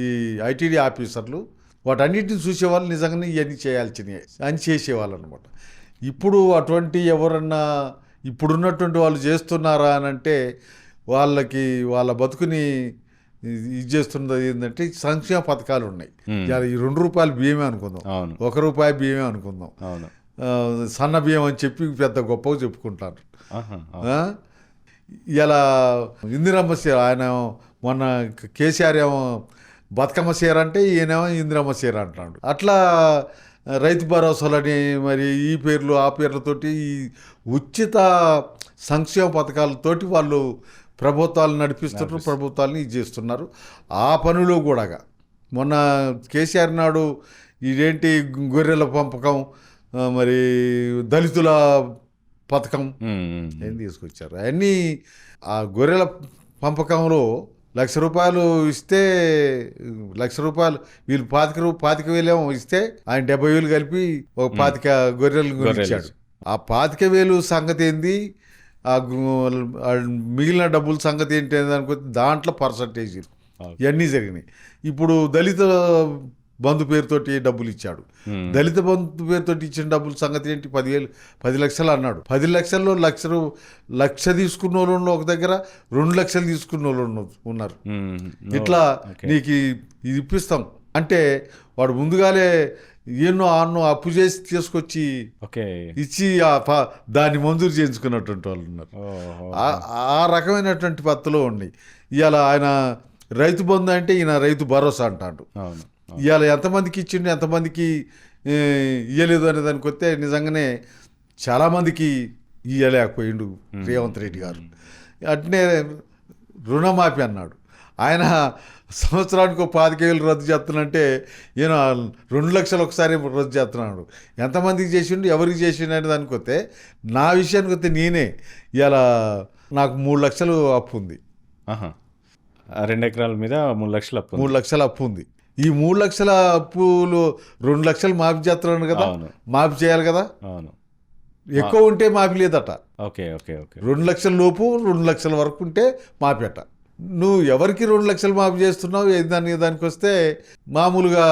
ఈ ఐటీడీ ఆఫీసర్లు వాటన్నిటిని చూసేవాళ్ళు నిజంగానే ఇవన్నీ చేయాల్సినవి అని చేసేవాళ్ళు అనమాట. ఇప్పుడు అటువంటి ఎవరన్నా ఇప్పుడున్నటువంటి వాళ్ళు చేస్తున్నారా అని అంటే వాళ్ళకి వాళ్ళ బతుకుని ఇది చేస్తున్నది ఏంటంటే సంక్షేమ పథకాలు ఉన్నాయి. ఇవాళ ఈ ₹2 బియ్యమే అనుకుందాం, ₹1 బియ్యమే అనుకుందాం, సన్న బియ్యం అని చెప్పి పెద్ద గొప్పగా చెప్పుకుంటారు. ఇలా ఇందిరమ్మ చీర ఆయన మొన్న కేసీఆర్ ఏమో బతుకమ్మ చీర అంటే ఈయనేమో ఇందిరమ్మ చీర అంటున్నాడు. అట్లా రైతు భరోసాలని మరి ఈ పేర్లు ఆ పేర్లతోటి ఈ ఉచిత సంక్షేమ పథకాలతోటి వాళ్ళు ప్రభుత్వాలు నడిపిస్తున్నారు, ప్రభుత్వాలని ఇది చేస్తున్నారు. ఆ పనిలో కూడా మొన్న కేసీఆర్ నాడు ఇదేంటి గొర్రెల పెంపకం, మరి దళితుల పథకం ఏం తీసుకొచ్చారు. అవన్నీ ఆ గొర్రెల పెంపకంలో ₹1,00,000 ఇస్తే ₹1,00,000 వీళ్ళు 25,000 ఇస్తే ఆయన 70,000 కలిపి ఒక 25 గొర్రెలు ఇచ్చాడు. ఆ 25,000 సంగతి ఏంది, ఆ మిగిలిన డబ్బుల సంగతి ఏంటి అనుకో దాంట్లో పర్సంటేజ్ ఇవన్నీ జరిగినాయి. ఇప్పుడు దళిత బంధు పేరుతోటి డబ్బులు ఇచ్చాడు. దళిత బంధు పేరుతోటి ఇచ్చిన డబ్బుల సంగతి ఏంటి, 10 లక్షలు అన్నాడు. 10 లక్షల్లో లక్ష తీసుకున్న వాళ్ళు ఒక దగ్గర, 2 లక్షలు తీసుకున్న వాళ్ళు ఉన్నారు. ఇట్లా నీకు ఇది ఇప్పిస్తాం అంటే వాడు ముందుగానే ఎన్నో ఆన్నో అప్పు చేసి తీసుకొచ్చి ఇచ్చి దాన్ని మంజూరు చేయించుకున్నటువంటి వాళ్ళు ఉన్నారు. ఆ రకమైనటువంటి పద్ధతిలో ఉన్నాయి. ఇవాళ ఆయన రైతు బంధు అంటే ఈయన రైతు భరోసా అంటాడు. ఇవాళ ఎంతమందికి ఇచ్చిండు, ఎంతమందికి ఇయ్యలేదు అనే దానికి వస్తే నిజంగానే చాలామందికి ఇయ్యలేకపోయిండు రేవంత్ రెడ్డి గారు. అట్నే రుణమాఫీ అన్నాడు. ఆయన సంవత్సరానికి 25,000 రద్దు చేస్తున్నంటే ఈయన 2 లక్షలు ఒకసారి రద్దు చేస్తున్నాడు. ఎంతమందికి చేసిండు, ఎవరికి చేసిండు అనే దానికి వస్తే నా విషయానికి వస్తే నేనే ఇవాళ నాకు 3 లక్షలు అప్పు ఉంది. 2 ఎకరాల మీద 3 లక్షలు అప్పు, 3 లక్షల అప్పు ఉంది. ఈ 3 లక్షల అప్పులు 2 లక్షలు మాఫీ చేస్తున్నాను కదా, మాఫీ చేయాలి కదా. ఎక్కువ ఉంటే మాఫీ లేదట. 2 లక్షల లోపు 2 లక్షల వరకు ఉంటే మాఫీట. నువ్వు ఎవరికి 2 లక్షలు మాఫీ చేస్తున్నావు దానికి వస్తే మామూలుగా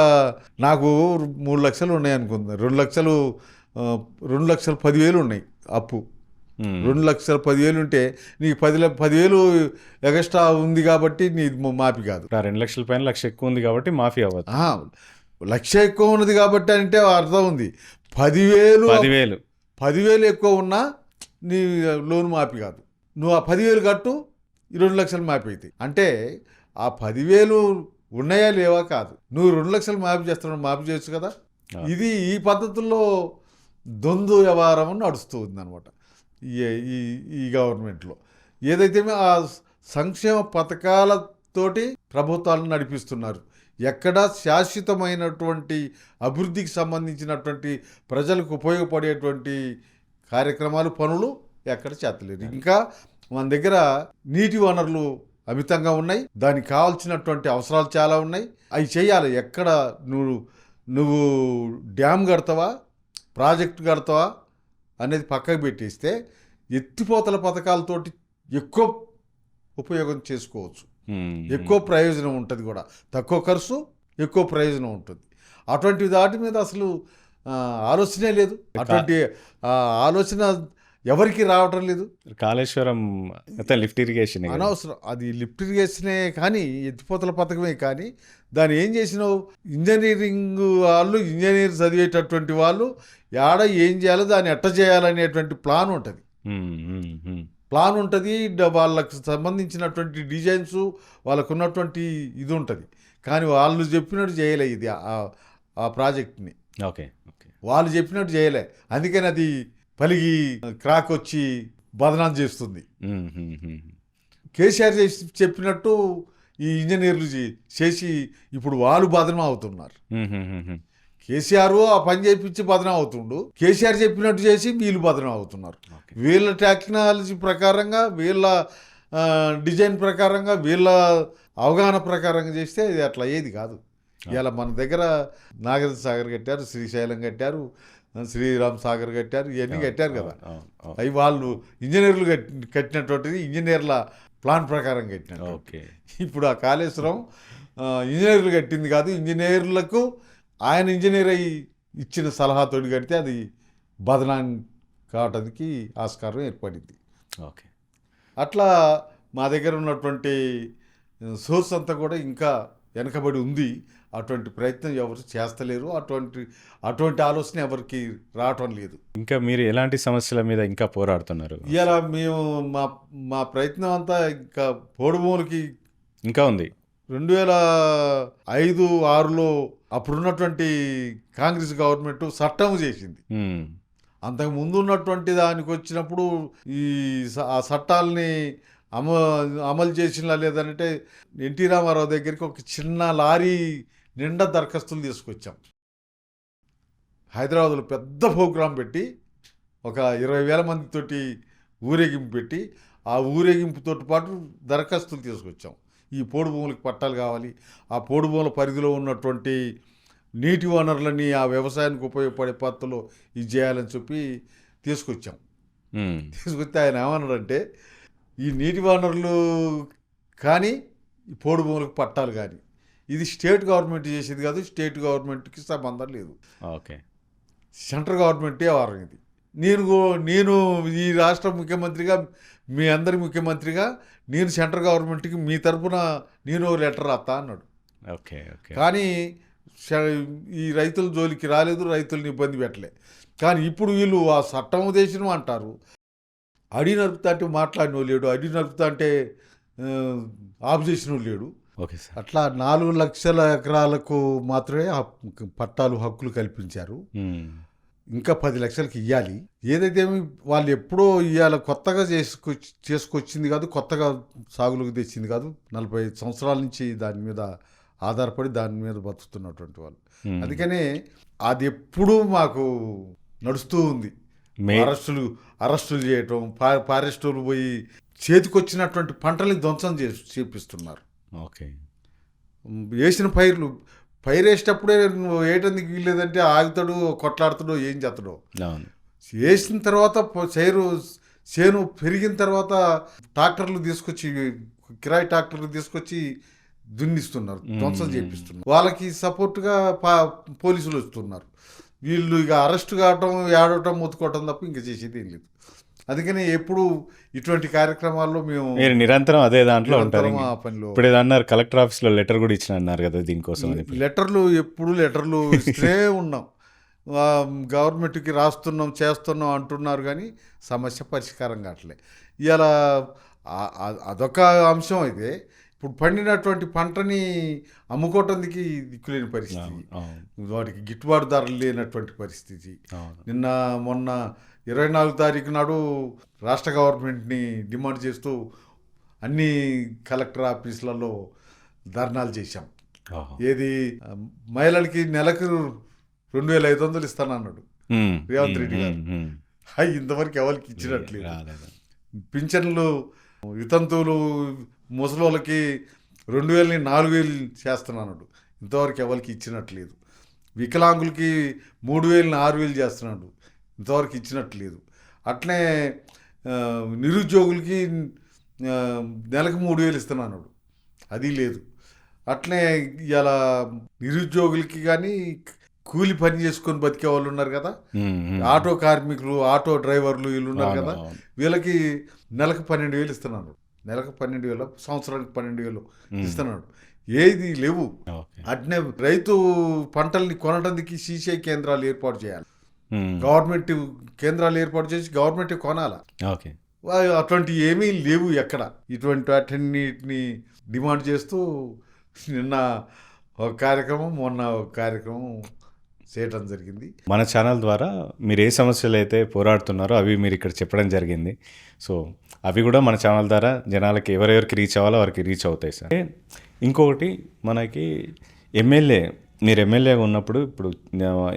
నాకు 3 లక్షలు ఉన్నాయి అనుకుందా, 2,10,000 ఉన్నాయి అప్పు. 2,10,000 ఉంటే నీకు 10,000 ఎక్స్ట్రా ఉంది కాబట్టి నీ మాఫీ కాదు. 2 లక్షల పైన 1,00,000 ఎక్కువ ఉంది కాబట్టి మాఫీ అవ్వదు. 1,00,000 ఎక్కువ ఉన్నది కాబట్టి అంటే అర్థం ఉంది. 10,000 ఎక్కువ ఉన్నా నీ లోన్ మాఫీ కాదు. నువ్వు ఆ 10,000 కట్టు, 2 లక్షలు మాఫీ అవుతాయి. అంటే ఆ 10,000 ఉన్నాయా లేవా కాదు, నువ్వు 2 లక్షలు మాఫీ చేస్తున్నావు, మాఫీ చేయొచ్చు కదా. ఇది ఈ పద్ధతుల్లో దొందు వ్యవహారం నడుస్తూ ఉంది అనమాట ఈ గవర్నమెంట్లో. ఏదైతే ఆ సంక్షేమ పథకాలతోటి ప్రభుత్వాలను నడిపిస్తున్నారు. ఎక్కడా శాశ్వతమైనటువంటి అభివృద్ధికి సంబంధించినటువంటి ప్రజలకు ఉపయోగపడేటువంటి కార్యక్రమాలు, పనులు ఎక్కడ చేతలేరు. ఇంకా మన దగ్గర నీటి వనరులు అమితంగా ఉన్నాయి, దానికి కావాల్సినటువంటి అవసరాలు చాలా ఉన్నాయి, అవి చేయాలి. ఎక్కడ నువ్వు డ్యామ్ కడతావా, ప్రాజెక్టు కడతావా అనేది పక్కకు పెట్టేస్తే ఎత్తిపోతల పథకాలతోటి ఎక్కువ ఉపయోగం చేసుకోవచ్చు, ఎక్కువ ప్రయోజనం ఉంటుంది కూడా. తక్కువ ఖర్చు, ఎక్కువ ప్రయోజనం ఉంటుంది. అటువంటి వాటి మీద అసలు ఆలోచనే లేదు. అటువంటి ఆలోచన ఎవరికి రావటం లేదు. కాళేశ్వరం లిఫ్ట్ ఇరిగేషన్ అనవసరం. అది లిఫ్ట్ ఇరిగేషనే కానీ, ఎత్తిపోతల పథకమే కానీ, దాన్ని ఏం చేసినావు, ఇంజనీరింగ్ వాళ్ళు, ఇంజనీర్ చదివేటటువంటి వాళ్ళు ఏడ ఏం చేయాలో దాన్ని ఎట్ట చేయాలనేటువంటి ప్లాన్ ఉంటుంది. వాళ్ళకు సంబంధించినటువంటి డిజైన్స్, వాళ్ళకు ఉన్నటువంటి ఇది ఉంటుంది. కానీ వాళ్ళు చెప్పినట్టు చేయలే ఇది ఆ ప్రాజెక్ట్ని. వాళ్ళు చెప్పినట్టు చేయలే. అందుకని అది పలిగి క్రాక్ వచ్చి బదనాం చేస్తుంది. కేసీఆర్ చెప్పినట్టు ఈ ఇంజనీర్లు చేసి ఇప్పుడు వాళ్ళు బదనం అవుతున్నారు. కేసీఆర్ ఆ పని చేయించి బదనం అవుతుండు, కేసీఆర్ చెప్పినట్టు చేసి వీళ్ళు బదనం అవుతున్నారు. వీళ్ళ టెక్నాలజీ ప్రకారంగా, వీళ్ళ డిజైన్ ప్రకారంగా, వీళ్ళ అవగాహన ప్రకారంగా చేస్తే ఇది అట్లా ఏది కాదు. ఇలా మన దగ్గర నాగార్జున సాగర్ కట్టారు, శ్రీశైలం కట్టారు, శ్రీరామ్ సాగర్ కట్టారు, ఇవన్నీ కట్టారు కదా. అవి వాళ్ళు ఇంజనీర్లు కట్టినటువంటిది, ఇంజనీర్ల ప్లాన్ ప్రకారం కట్టినారు. ఓకే. ఇప్పుడు ఆ కాళేశ్వరం ఇంజనీర్లు కట్టింది కాదు, ఇంజనీర్లకు ఆయన ఇంజనీర్ అయ్యి ఇచ్చిన సలహాతోటి కడితే అది బదనాం కావడానికి ఆస్కారం ఏర్పడింది. ఓకే. అట్లా మా దగ్గర ఉన్నటువంటి సోర్స్ అంతా కూడా ఇంకా వెనకబడి ఉంది. అటువంటి ప్రయత్నం ఎవరు చేస్తలేరు. అటువంటి ఆలోచన ఎవరికి రావటం లేదు. ఇంకా మీరు ఎలాంటి సమస్యల మీద ఇంకా పోరాడుతున్నారు? ఇలా మేము మా ప్రయత్నం అంతా ఇంకా పోడుమూలకి ఇంకా ఉంది. 2005-6లో అప్పుడున్నటువంటి కాంగ్రెస్ గవర్నమెంట్ చట్టం చేసింది. అంతకు ముందు ఉన్నటువంటి దానికి వచ్చినప్పుడు ఆ చట్టాలని అమలు చేసినా లేదంటే ఎన్టీ రామారావు దగ్గరికి ఒక చిన్న లారీ నిండా దరఖాస్తులు తీసుకొచ్చాం. హైదరాబాద్లో పెద్ద ప్రోగ్రాం పెట్టి ఒక 20,000 మందితోటి ఊరేగింపు పెట్టి ఆ ఊరేగింపుతో పాటు దరఖాస్తులు తీసుకొచ్చాం. ఈ పోడు భూములకు పట్టాలు కావాలి, ఆ పోడు భూముల పరిధిలో ఉన్నటువంటి నీటి వనరులని ఆ వ్యవసాయానికి ఉపయోగపడే పద్ధతిలో ఇది చేయాలని చెప్పి తీసుకొచ్చాం. తీసుకొస్తే ఆయన ఏమన్నాడంటే, ఈ నీటి వనరులు కానీ ఈ పోడు భూములకు పట్టాలు కానీ ఇది స్టేట్ గవర్నమెంట్ చేసేది కాదు, స్టేట్ గవర్నమెంట్కి సంబంధం లేదు, ఓకే, సెంట్రల్ గవర్నమెంటే వారం ఇది. నేను ఈ రాష్ట్ర ముఖ్యమంత్రిగా, మీ అందరి ముఖ్యమంత్రిగా నేను సెంట్రల్ గవర్నమెంట్కి మీ తరఫున నేను లెటర్ రాస్తా అన్నాడు. Okay okay. కానీ ఈ రైతుల జోలికి రాలేదు, రైతులను ఇబ్బంది పెట్టలే. కానీ ఇప్పుడు వీళ్ళు ఆ చట్టం ఉద్దేశం అంటారు. అడి నడుపుతా అంటే మాట్లాడిన లేడు, అడి నడుపుతా అంటే ఆబ్జెక్షన్ లేడు. Okay sir. అట్లా 4 లక్షల ఎకరాలకు మాత్రమే పట్టాలు హక్కులు కల్పించారు. ఇంకా 10 లక్షలకి ఇవ్వాలి. ఏదైతే వాళ్ళు ఎప్పుడో ఇవాళ కొత్తగా చేసుకొచ్చింది కాదు, కొత్తగా సాగులోకి తెచ్చింది కాదు. 45 సంవత్సరాల నుంచి దాని మీద ఆధారపడి దాని మీద బతుకుతున్నటువంటి వాళ్ళు. అందుకనే అది ఎప్పుడూ మాకు నడుస్తూ ఉంది. అరెస్టులు చేయటం, ఫారెస్టులు పోయి చేతికొచ్చినటువంటి పంటల్ని ధ్వంసం చేపిస్తున్నారు. ఓకే. వేసిన పైరేసేటప్పుడే వేయటానికి వీల్లేదంటే ఆగుతాడు, కొట్లాడుతాడో, ఏం చేస్తాడో. వేసిన తర్వాత చేను పెరిగిన తర్వాత ట్రాక్టర్లు తీసుకొచ్చి, కిరాయి ట్రాక్టర్లు తీసుకొచ్చి దున్నిస్తున్నారు, ధ్వంసం చేపిస్తున్నారు. వాళ్ళకి సపోర్ట్గా పోలీసులు వస్తున్నారు. వీళ్ళు ఇక అరెస్ట్ కావటం, ఏడవటం, మొత్తుకోవటం తప్ప ఇంకా చేసేది ఏం లేదు. అందుకని ఎప్పుడు ఇటువంటి కార్యక్రమాల్లో మేము నిరంతరం అదే దాంట్లో ఉంటారు. ఆ పనిలో ఇప్పుడు ఏదన్నారు, కలెక్టర్ ఆఫీస్లో లెటర్ కూడా ఇచ్చిన అన్నారు కదా దీనికోసం. లెటర్లు ఇస్తూనే ఉన్నాం. గవర్నమెంట్కి రాస్తున్నాం, చేస్తున్నాం అంటున్నారు, కానీ సమస్య పరిష్కారం కావట్లే. ఇలా అదొక అంశం అయితే. ఇప్పుడు పండినటువంటి పంటని అమ్ముకోవటానికి దిక్కులేని పరిస్థితి, వాటికి గిట్టుబాటు ధరలు లేనటువంటి పరిస్థితి. మొన్న 24 తారీఖు నాడు రాష్ట్ర గవర్నమెంట్ని డిమాండ్ చేస్తూ అన్ని కలెక్టర్ ఆఫీసులలో ధర్నాలు చేశాం. ఏది మహిళలకి నెలకు 2,500 ఇస్తానన్నాడు రేవంత్ రెడ్డి గారు. ఇంతవరకు ఎవరికి ఇచ్చినట్లేదు. పింఛన్లు, వితంతువులు, ముసలోళ్ళకి 2,000ని 4,000 చేస్తున్నాడు, ఇంతవరకు ఎవరికి ఇచ్చినట్లేదు. వికలాంగులకి 3,000ని 6,000 చేస్తున్నాడు, ఇంతవరకు ఇచ్చినట్లేదు. అట్లనే నిరుద్యోగులకి నెలకు 3,000 ఇస్తున్నాడు, అది లేదు. అట్లనే ఇలా నిరుద్యోగులకి కానీ కూలి పని చేసుకొని బతికే వాళ్ళు ఉన్నారు కదా, ఆటో కార్మికులు, ఆటో డ్రైవర్లు వీళ్ళు ఉన్నారు కదా, వీళ్ళకి నెలకు 12,000 ఇస్తున్నాడు. నెలకు 12,000, సంవత్సరానికి 12,000 ఇస్తున్నాడు. ఏది లేవు. అట్నే రైతు పంటల్ని కొనడానికి సీసీ కేంద్రాలు ఏర్పాటు చేయాలి. గవర్నమెంట్ కేంద్రాలు ఏర్పాటు చేసి గవర్నమెంట్ కొనాలా. అటువంటి ఏమీ లేవు ఎక్కడ. ఇటువంటి వాటిని డిమాండ్ చేస్తూ నిన్న ఒక కార్యక్రమం, మొన్న ఒక కార్యక్రమం చేయటం జరిగింది. మన ఛానల్ ద్వారా మీరు ఏ సమస్యలు అయితే పోరాడుతున్నారో అవి మీరు ఇక్కడ చెప్పడం జరిగింది. సో అవి కూడా మన ఛానల్ ద్వారా జనాలకి ఎవరెవరికి రీచ్ అవ్వాలో వారికి రీచ్ అవుతాయి సార్. ఇంకొకటి మనకి మీరు ఎమ్మెల్యేగా ఉన్నప్పుడు, ఇప్పుడు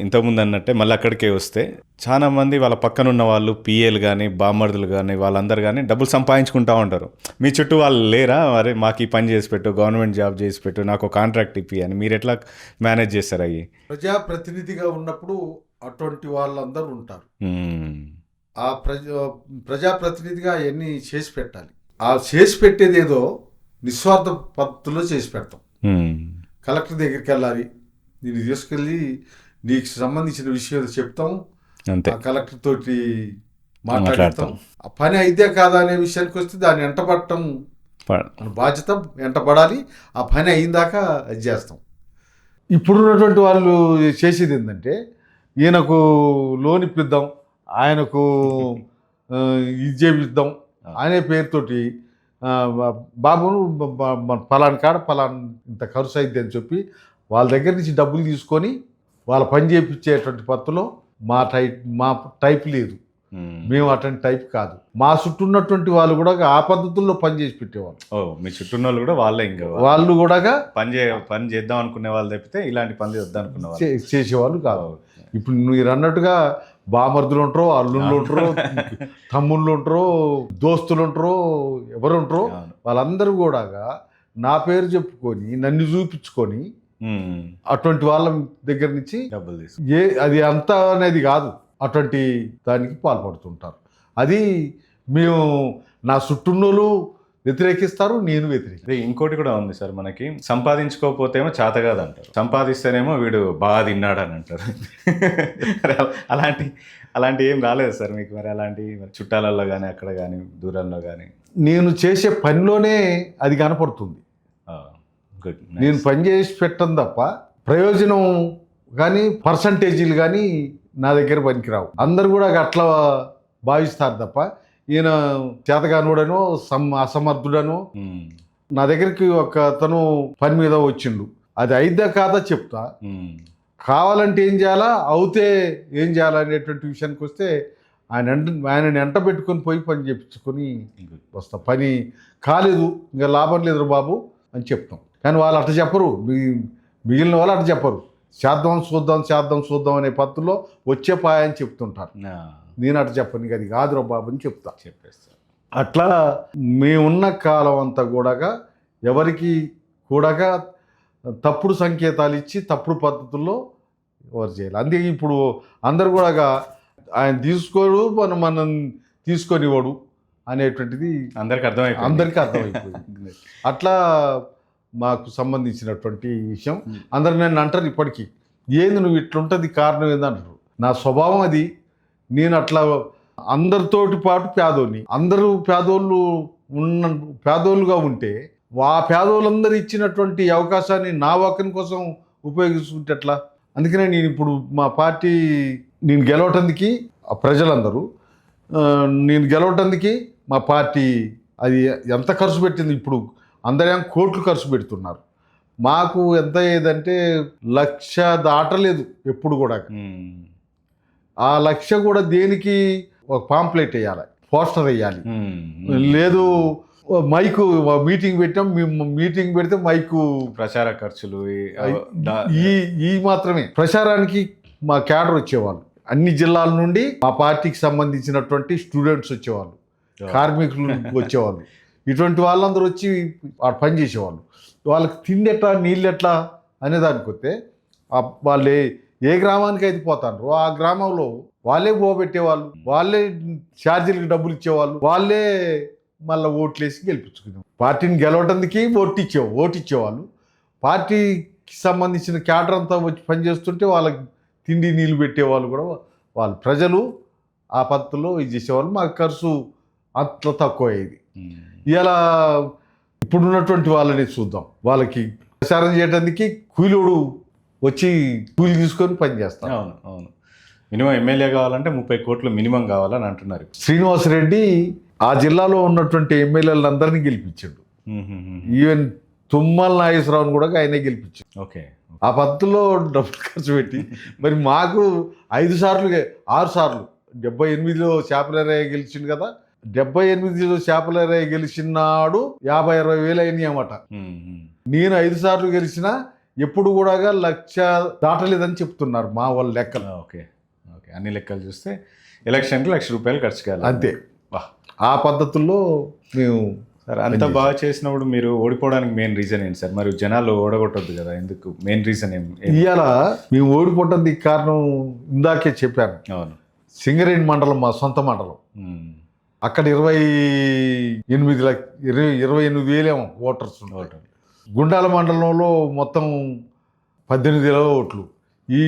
ఇంతకుముందు అన్నట్టే మళ్ళీ అక్కడికే వస్తే చాలా మంది వాళ్ళ పక్కన ఉన్న వాళ్ళు, పిఏలు కానీ, బామ్మర్దులు కానీ, వాళ్ళందరూ కానీ డబ్బులు సంపాదించుకుంటూ ఉంటారు. మీ చుట్టూ వాళ్ళు లేరా, అరే మాకు ఈ పని చేసి పెట్టు, గవర్నమెంట్ జాబ్ చేసి పెట్టు, నాకు కాంట్రాక్ట్ ఇప్పి అని మీరు ఎట్లా మేనేజ్ చేస్తారు? అయ్యి ప్రజాప్రతినిధిగా ఉన్నప్పుడు అటువంటి వాళ్ళందరూ ఉంటారు. ఆ ప్రజాప్రతినిధిగా అవన్నీ చేసి పెట్టాలి. ఆ చేసి పెట్టేది ఏదో నిస్వార్థ పద్ధతిలో చేసి పెడతాం. కలెక్టర్ దగ్గరికి వెళ్ళాలి, నేను తీసుకెళ్ళి నీకు సంబంధించిన విషయం చెప్తాం, అంతే. ఆ కలెక్టర్ తోటి మాట్లాడతాం. మాట్లాడతాం. ఆ పని అయితే కాదా అనే విషయానికి వస్తే దాన్ని ఎంటపడటం మన బాధ్యత, ఎంటపడాలి. ఆ పని అయిందాకా అది చేస్తాం. ఇప్పుడున్నటువంటి వాళ్ళు చేసేది ఏంటంటే ఈయనకు లోన్ ఇప్పిద్దాం, ఆయనకు ఇది చేపిద్దాం అనే పేరుతోటి బాబును పలాని కాడ పలాని ఇంత ఖర్చు అయింది అని చెప్పి వాళ్ళ దగ్గర నుంచి డబ్బులు తీసుకొని వాళ్ళ పని చేయించేటువంటి పద్ధతిలో మా టైప్ లేదు. మేము అటువంటి టైప్ కాదు. మా చుట్టూ ఉన్నటువంటి వాళ్ళు కూడా ఆ పద్ధతుల్లో పని చేసి పెట్టేవాళ్ళు. మీ చుట్టూ వాళ్ళు కూడా వాళ్ళే, ఇంకా వాళ్ళు కూడా పని చేద్దాం అనుకునే వాళ్ళు తప్పితే ఇలాంటి పని వద్దాం అనుకునే వాళ్ళు చేసేవాళ్ళు కాదు. ఇప్పుడు మీరు అన్నట్టుగా బామర్దులు ఉంటారో, అల్లుళ్ళు ఉంటారో, తమ్ముళ్ళు ఉంటారో, దోస్తులు ఉంటారో, ఎవరు ఉంటారో వాళ్ళందరూ కూడా నా పేరు చెప్పుకొని నన్ను చూపించుకొని అటువంటి వాళ్ళ దగ్గర నుంచి డబ్బులు తీసు అది అంతా అనేది కాదు, అటువంటి దానికి పాల్పడుతుంటారు. అది మేము నా చుట్టూన్నోళ్ళు వ్యతిరేకిస్తారు, నేను వ్యతిరేకి. ఇంకోటి కూడా ఉంది సార్, మనకి సంపాదించుకోకపోతేమో చేత కాదు అంటారు, సంపాదిస్తేనేమో వీడు బాగా తిన్నాడు అని అంటారు. అలాంటి ఏం రాలేదు సార్ మీకు? మరి అలాంటి చుట్టాలలో కానీ అక్కడ కానీ దూరంలో కానీ? నేను చేసే పనిలోనే అది కనపడుతుంది. గుడ్. నేను పని చేసి పెట్టను తప్ప ప్రయోజనం కానీ పర్సంటేజీలు కానీ నా దగ్గర పనికిరావు. అందరు కూడా అట్లా భావిస్తారు తప్ప ఈయన చేతగానుడనో అసమర్థుడనో. నా దగ్గరికి ఒక అతను పని మీద వచ్చిండు, అది అయిద్దా కాదా చెప్తా, కావాలంటే ఏం చేయాలా, అవుతే ఏం చేయాలా అనేటువంటి విషయానికి వస్తే ఆయనని ఎంట పెట్టుకొని పోయి పని చేయించుకొని వస్తా. పని కాలేదు, ఇంకా లాభం లేదు బాబు అని చెప్తాం. కానీ వాళ్ళు అట్లా చెప్పరు, మిగిలిన వాళ్ళు అట్లా చెప్పరు. చేద్దాం చూద్దాం అనే పద్ధతిలో వచ్చే పాయ అని చెప్తుంటారు. నేను అట్లా చెప్పను, నీకు అది కాదురా బాబు అని చెప్పేస్తా. అట్లా మేమున్న కాలం అంతా కూడా ఎవరికి కూడా తప్పుడు సంకేతాలు ఇచ్చి తప్పుడు పద్ధతుల్లో ఎవరు చేయాలి. అందుకే ఇప్పుడు అందరు కూడా ఆయన తీసుకోడు, మనం తీసుకొనివాడు అనేటువంటిది అందరికీ అర్థమైపోయింది. అట్లా మాకు సంబంధించినటువంటి విషయం. అందరు నన్ను అంటారు ఇప్పటికీ, ఏంది నువ్వు ఇట్లుంటుంది, కారణం ఏందంటారు. నా స్వభావం అది. నేను అట్లా అందరితోటి పాటు పేదోని, అందరూ పేదోళ్ళుగా ఉంటే ఆ పేదోళ్ళందరూ ఇచ్చినటువంటి అవకాశాన్ని నా ఒక్కని కోసం ఉపయోగించుకుంటే ఎట్లా? అందుకనే నేను ఇప్పుడు మా పార్టీ నేను గెలవటానికి ప్రజలందరూ, నేను గెలవటానికి మా పార్టీ అది ఎంత ఖర్చు పెట్టింది. ఇప్పుడు అందరేం కోట్లు ఖర్చు పెడుతున్నారు, మాకు ఎంత ఏదంటే 1,00,000 దాటలేదు ఎప్పుడు కూడా. ఆ 1,00,000 కూడా దేనికి? ఒక పాంప్లెట్ వేయాలి, పోస్టర్ వేయాలి, లేదు మైకు మీటింగ్ పెట్టాం, మీటింగ్ పెడితే మైకు ప్రచార ఖర్చులు ఈ మాత్రమే. ప్రచారానికి మా క్యాడర్ వచ్చేవాళ్ళు, అన్ని జిల్లాల నుండి మా పార్టీకి సంబంధించినటువంటి స్టూడెంట్స్ వచ్చేవాళ్ళు, కార్మికులు వచ్చేవాళ్ళు. ఇటువంటి వాళ్ళందరూ వచ్చి పని చేసేవాళ్ళు. వాళ్ళకి తిండి ఎట్లా, నీళ్ళు ఎట్లా అనేదానికి వస్తే వాళ్ళు ఏ గ్రామానికి అయితే పోతారు ఆ గ్రామంలో వాళ్ళే పోబెట్టేవాళ్ళు, వాళ్ళే ఛార్జీలకు డబ్బులు ఇచ్చేవాళ్ళు, వాళ్ళే మళ్ళీ ఓట్లేసి గెలిపించుకునేవాళ్ళు. పార్టీని గెలవడానికి ఓటిచ్చేవాళ్ళు. పార్టీకి సంబంధించిన క్యాడర్ అంతా వచ్చి పనిచేస్తుంటే వాళ్ళకి తిండి నీళ్ళు పెట్టేవాళ్ళు కూడా వాళ్ళు. ప్రజలు ఆ పద్ధతిలో ఇది చేసేవాళ్ళు. మాకు ఖర్చు అంత తక్కువ అయ్యేది. ఇలా ఇప్పుడున్నటువంటి వాళ్ళని చూద్దాం, వాళ్ళకి ప్రచారం చేయడానికి కూలీడు వచ్చి కూలి తీసుకొని పని చేస్తాం. అవును. మినిమం ఎమ్మెల్యే కావాలంటే 30 కోట్లు మినిమం కావాలని అంటున్నారు. శ్రీనివాసరెడ్డి ఆ జిల్లాలో ఉన్నటువంటి ఎమ్మెల్యేలందరినీ గెలిపించాడు. ఈవెన్ తుమ్మల నాగేశ్వరరావుని కూడా ఆయనే గెలిపించాడు. ఓకే. ఆ పద్ధతిలో డబ్బులు ఖర్చు పెట్టి మరి మాకు 6 సార్లు 78లో చేపలరాయ గెలిచిండు కదా. 78లో చేపలరాయ గెలిచినాడు 50-60 వేలు అయినాయి అన్నమాట. నేను 5 సార్లు గెలిచినా ఎప్పుడు కూడా 1,00,000 దాటలేదని చెప్తున్నారు మా వాళ్ళ లెక్కలు. ఓకే. అన్ని లెక్కలు చూస్తే ఎలక్షన్కి ₹1,00,000 ఖర్చు కావాలి అంతే. ఆ పద్ధతుల్లో మేము సార్ అంత బాగా చేసినప్పుడు మీరు ఓడిపోవడానికి మెయిన్ రీజన్ ఏంటి సార్? మరి జనాలు ఓడగొట్టద్దు కదా, ఎందుకు? మెయిన్ రీజన్ ఇవాళ మేము ఓడిపోవడానికి కారణం ఇందాకే చెప్పాను. అవును. సింగరేణి మండలం మా సొంత మండలం. అక్కడ 28,000 ఓటర్స్. గుండాల మండలంలో మొత్తం 18,000 ఓట్లు. ఈ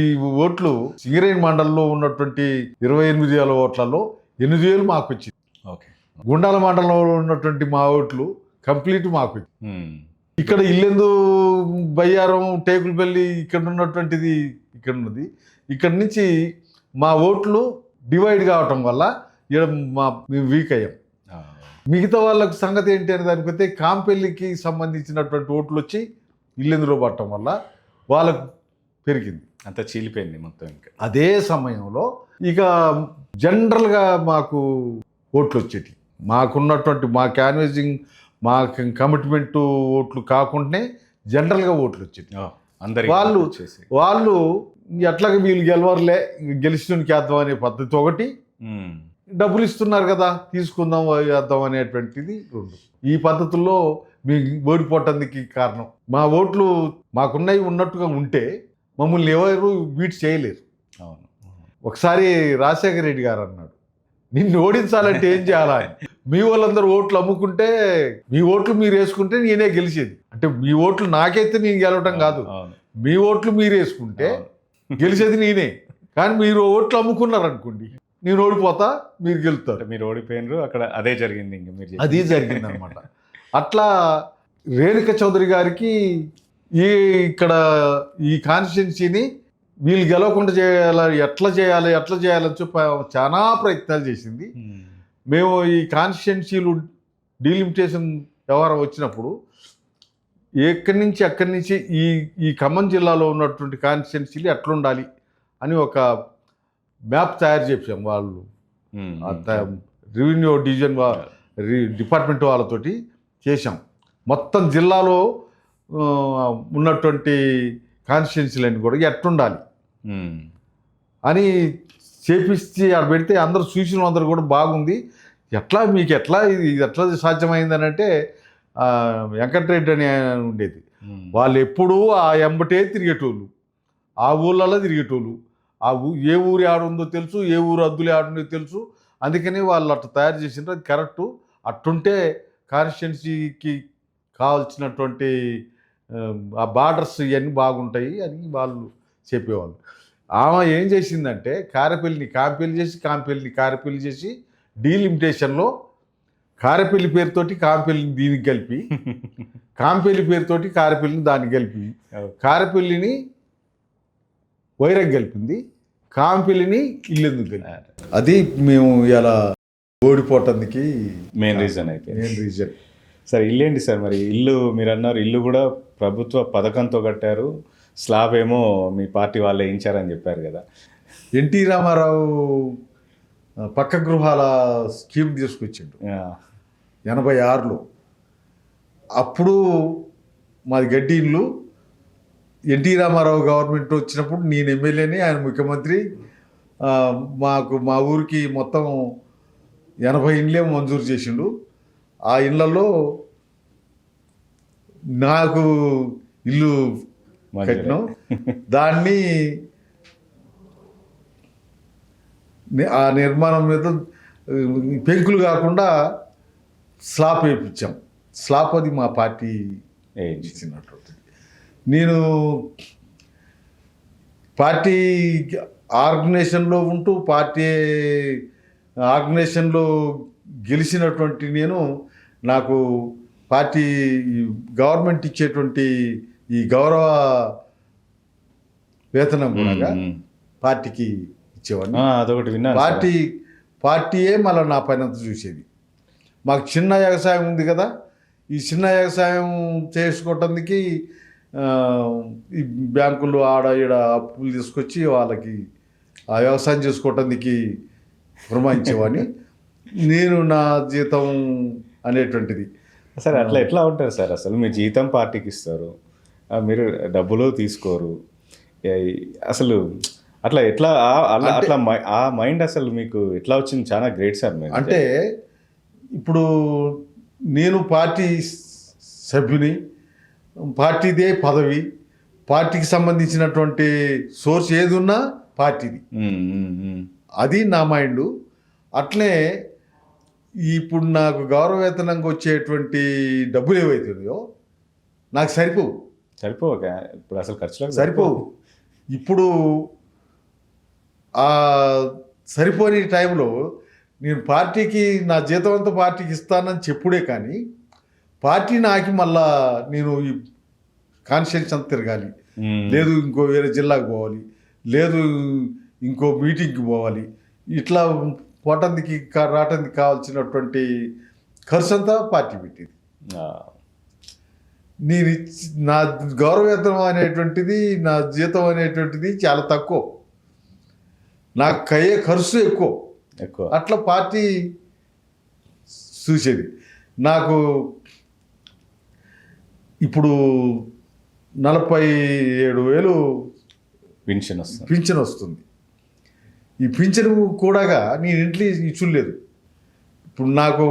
ఓట్లు సింగరేణి మండలంలో ఉన్నటువంటి 28,000 ఓట్లలో 8,000 మాకు వచ్చింది. ఓకే. గుండాల మండలంలో ఉన్నటువంటి మా ఓట్లు కంప్లీట్ మాకు వచ్చింది. ఇక్కడ ఇల్లెందు, బయ్యారం, టేకులపల్లి ఇక్కడ ఉన్నటువంటిది ఇక్కడ ఉన్నది. ఇక్కడ నుంచి మా ఓట్లు డివైడ్ కావటం వల్ల ఇక్కడ మేము వీక్ అయ్యాం. మిగతా వాళ్ళకు సంగతి ఏంటి అని దానికి వస్తే కాంపెల్లికి సంబంధించినటువంటి ఓట్లు వచ్చి ఇల్లెందులో పడటం వల్ల వాళ్ళకు పెరిగింది. అంతా చీలిపోయింది మొత్తం. ఇంకా అదే సమయంలో ఇక జనరల్గా మాకు ఓట్లు వచ్చేటి, మాకున్నటువంటి మా క్యాన్వేజింగ్, మా కమిట్మెంట్ ఓట్లు కాకుండానే జనరల్గా ఓట్లు వచ్చేటి. వాళ్ళు ఎట్లాగ వీళ్ళు గెలవర్లే, గెలిచిన చేద్దాం అనే పద్ధతి ఒకటి, డబ్బులు ఇస్తున్నారు కదా తీసుకుందాం వేద్దాం అనేటువంటిది రెండు. ఈ పద్ధతుల్లో మేము ఓడిపోవటానికి కారణం మా ఓట్లు మాకున్నవి ఉన్నట్టుగా ఉంటే మమ్మల్ని ఎవరు బీట్ చేయలేరు. అవును. ఒకసారి రాజశేఖర రెడ్డి గారు అన్నాడు, నిన్ను ఓడించాలంటే ఏం చేయాలా, మీ వాళ్ళందరూ ఓట్లు అమ్ముకుంటే, మీ ఓట్లు మీరు వేసుకుంటే నేనే గెలిచేది. అంటే మీ ఓట్లు నాకైతే నేను గెలవటం కాదు, మీ ఓట్లు మీరు వేసుకుంటే గెలిచేది నేనే. కానీ మీరు ఓట్లు అమ్ముకున్నారు అనుకోండి, నేను ఓడిపోతా, మీరు గెలుస్తారు. మీరు ఓడిపోయినారు, అక్కడ అదే జరిగింది. ఇంకా మీరు అది జరిగింది అనమాట. అట్లా రేణుక చౌదరి గారికి ఇక్కడ ఈ కాన్స్టిట్యున్సీని వీళ్ళు గెలవకుండా ఎట్లా చేయాలని చెప్పి చాలా ప్రయత్నాలు చేసింది. మేము ఈ కాన్స్టిట్యున్సీలు డీలిమిటేషన్ వ్యవహారం వచ్చినప్పుడు అక్కడి నుంచి ఈ ఖమ్మం జిల్లాలో ఉన్నటువంటి కాన్స్టిట్యున్సీలు ఎట్లుండాలి అని ఒక మ్యాప్ తయారు చేసాం. వాళ్ళు రెవెన్యూ డివిజన్ డిపార్ట్మెంట్ వాళ్ళతోటి చేశాం. మొత్తం జిల్లాలో ఉన్నటువంటి కాన్స్టిట్యున్సీలన్నీ కూడా ఎట్లుండాలి అని చేపిస్తే ఆడ పెడితే అందరూ చూసిన అందరూ కూడా బాగుంది, మీకు ఇది ఎట్లా సాధ్యమైందని అంటే వెంకటరెడ్డి అని ఉండేది. వాళ్ళు ఎప్పుడూ ఆ ఎంబటే తిరిగేటోళ్ళు, ఆ ఊళ్ళల్లో తిరిగేటోళ్ళు, ఏ ఊరి ఆడుందో తెలుసు, ఏ ఊరు అద్దులు ఆడుందో తెలుసు. అందుకని వాళ్ళు అట్లా తయారు చేసిండ్రు. అది కరెక్టు. అట్టుంటే కాన్స్టిట్యున్సీకి కావాల్సినటువంటి ఆ బార్డర్స్ ఇవన్నీ బాగుంటాయి అని వాళ్ళు చెప్పేవాళ్ళు. ఆమె ఏం చేసిందంటే కారెపల్లిని కారెపల్లి చేసి డీలిమిటేషన్లో కారెపల్లి పేరుతోటి కాంపెల్లిని దీనికి కలిపి, కాంపెల్లి పేరుతోటి కారెపల్లిని దానికి కలిపి, కారెపల్లిని వైరాగ్ కలిపింది, కాంపెల్లిని ఇల్లెందుకు కలిపి. అది మేము ఇలా ఓడిపోవటానికి మెయిన్ రీజన్. సార్ ఇల్లు ఏంటి సార్? మరి ఇల్లు మీరు అన్నారు, ఇల్లు కూడా ప్రభుత్వ పథకంతో కట్టారు, స్లాబ్ ఏమో మీ పార్టీ వాళ్ళే వేయించారని చెప్పారు కదా. ఎన్టీ రామారావు పక్క గృహాల స్కీమ్ తీసుకొచ్చిండు 86లో. అప్పుడు మాది గడ్డి ఇల్లు. ఎన్టీ రామారావు గవర్నమెంట్ వచ్చినప్పుడు నేను ఎమ్మెల్యేని, ఆయన ముఖ్యమంత్రి. మా ఊరికి మొత్తం 80 ఇండ్లే మంజూరు చేసిండు. ఆ ఇళ్లలో నాకు ఇల్లు కట్టినాం. దాన్ని ఆ నిర్మాణం మీద పెంకులు కాకుండా స్లాబ్ వేయించాం. స్లాబ్ అది మా పార్టీ ఇచ్చినట్టు. నేను పార్టీ ఆర్గనైజేషన్లో ఉంటూ పార్టీ ఆర్గనైజేషన్లో గెలిచినటువంటి నాకు పార్టీ గవర్నమెంట్ ఇచ్చేటువంటి ఈ గౌరవ వేతనం కూడా పార్టీకి ఇచ్చేవాడిని. అదొకటి విన్నా. పార్టీయే మళ్ళీ నా పైనంత చూసేది. మాకు చిన్న వ్యవసాయం ఉంది కదా, ఈ చిన్న వ్యవసాయం చేసుకోవటానికి ఈ బ్యాంకులు ఆడ ఈడ అప్పులు తీసుకొచ్చి వాళ్ళకి ఆ వ్యవసాయం చేసుకోవటానికి పురమాయించేవాడిని. నేను నా జీతం అనేటువంటిది. సార్ అట్లా ఎట్లా ఉంటారు సార్? అసలు మీ జీతం పార్టీకి ఇస్తారు, మీరు డబ్బులు తీసుకోరు, అసలు అట్లా ఎట్లా అట్లా ఆ మైండ్ అసలు మీకు ఎట్లా వచ్చింది? చాలా గ్రేట్ సార్. మీరు అంటే ఇప్పుడు నేను పార్టీ సభ్యుని, పార్టీదే పదవి, పార్టీకి సంబంధించినటువంటి సోర్స్ ఏది ఉన్నా పార్టీది, అది నా మైండ్. అట్లే ఇప్పుడు నాకు గౌరవవేతనంగా వచ్చేటువంటి డబ్బులు ఏవైతున్నాయో నాకు సరిపోవు. సరిపోక ఇప్పుడు అసలు ఖర్చులకు సరిపోవు. ఇప్పుడు ఆ సరిపోని టైంలో నేను పార్టీకి నా జీతం అంతా పార్టీకి ఇస్తానని చెప్పుడే కానీ పార్టీ నాకు మళ్ళా నేను ఈ కాన్స్టిట్యూన్స్ అంతా తిరగాలి, లేదు ఇంకో వేరే జిల్లాకు పోవాలి, లేదు ఇంకో మీటింగ్కి పోవాలి, ఇట్లా పోవటానికి రావటానికి కావాల్సినటువంటి ఖర్చు అంతా పార్టీ పెట్టింది. నేను నా గౌరవవేతనం అనేటువంటిది, నా జీతం అనేటువంటిది చాలా తక్కువ, నాకు అయ్యే ఖర్చు ఎక్కువ. అట్లా పార్టీ చూసేది. నాకు ఇప్పుడు 47,000 పింఛన్ వస్తుంది. ఈ పింఛను కూడా నేను ఇంట్లో ఇచ్చులేదు. ఇప్పుడు నాకు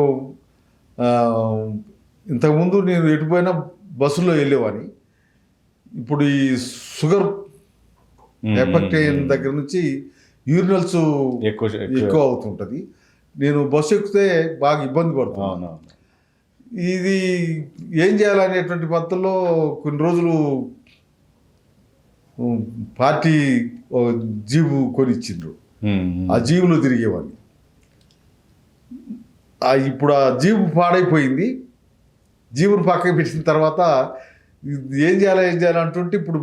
ఇంతకుముందు నేను ఎటుపోయినా బస్సులో వెళ్ళేవాని, ఇప్పుడు ఈ షుగర్ ఎఫెక్ట్ అయిన దగ్గర నుంచి యూరినల్స్ ఎక్కువ అవుతుంటుంది. నేను బస్సు ఎక్కితే బాగా ఇబ్బంది పడుతున్నాను. ఇది ఏం చేయాలనేటువంటి పద్ధతిలో కొన్ని రోజులు పార్టీ జీబు కొనిచ్చిండ్రు. ఆ జీబులో తిరిగేవాడిని. ఇప్పుడు ఆ జీబు పాడైపోయింది. జీబును పక్కకి పెట్టిన తర్వాత ఏం చేయాలి అంటుంటే ఇప్పుడు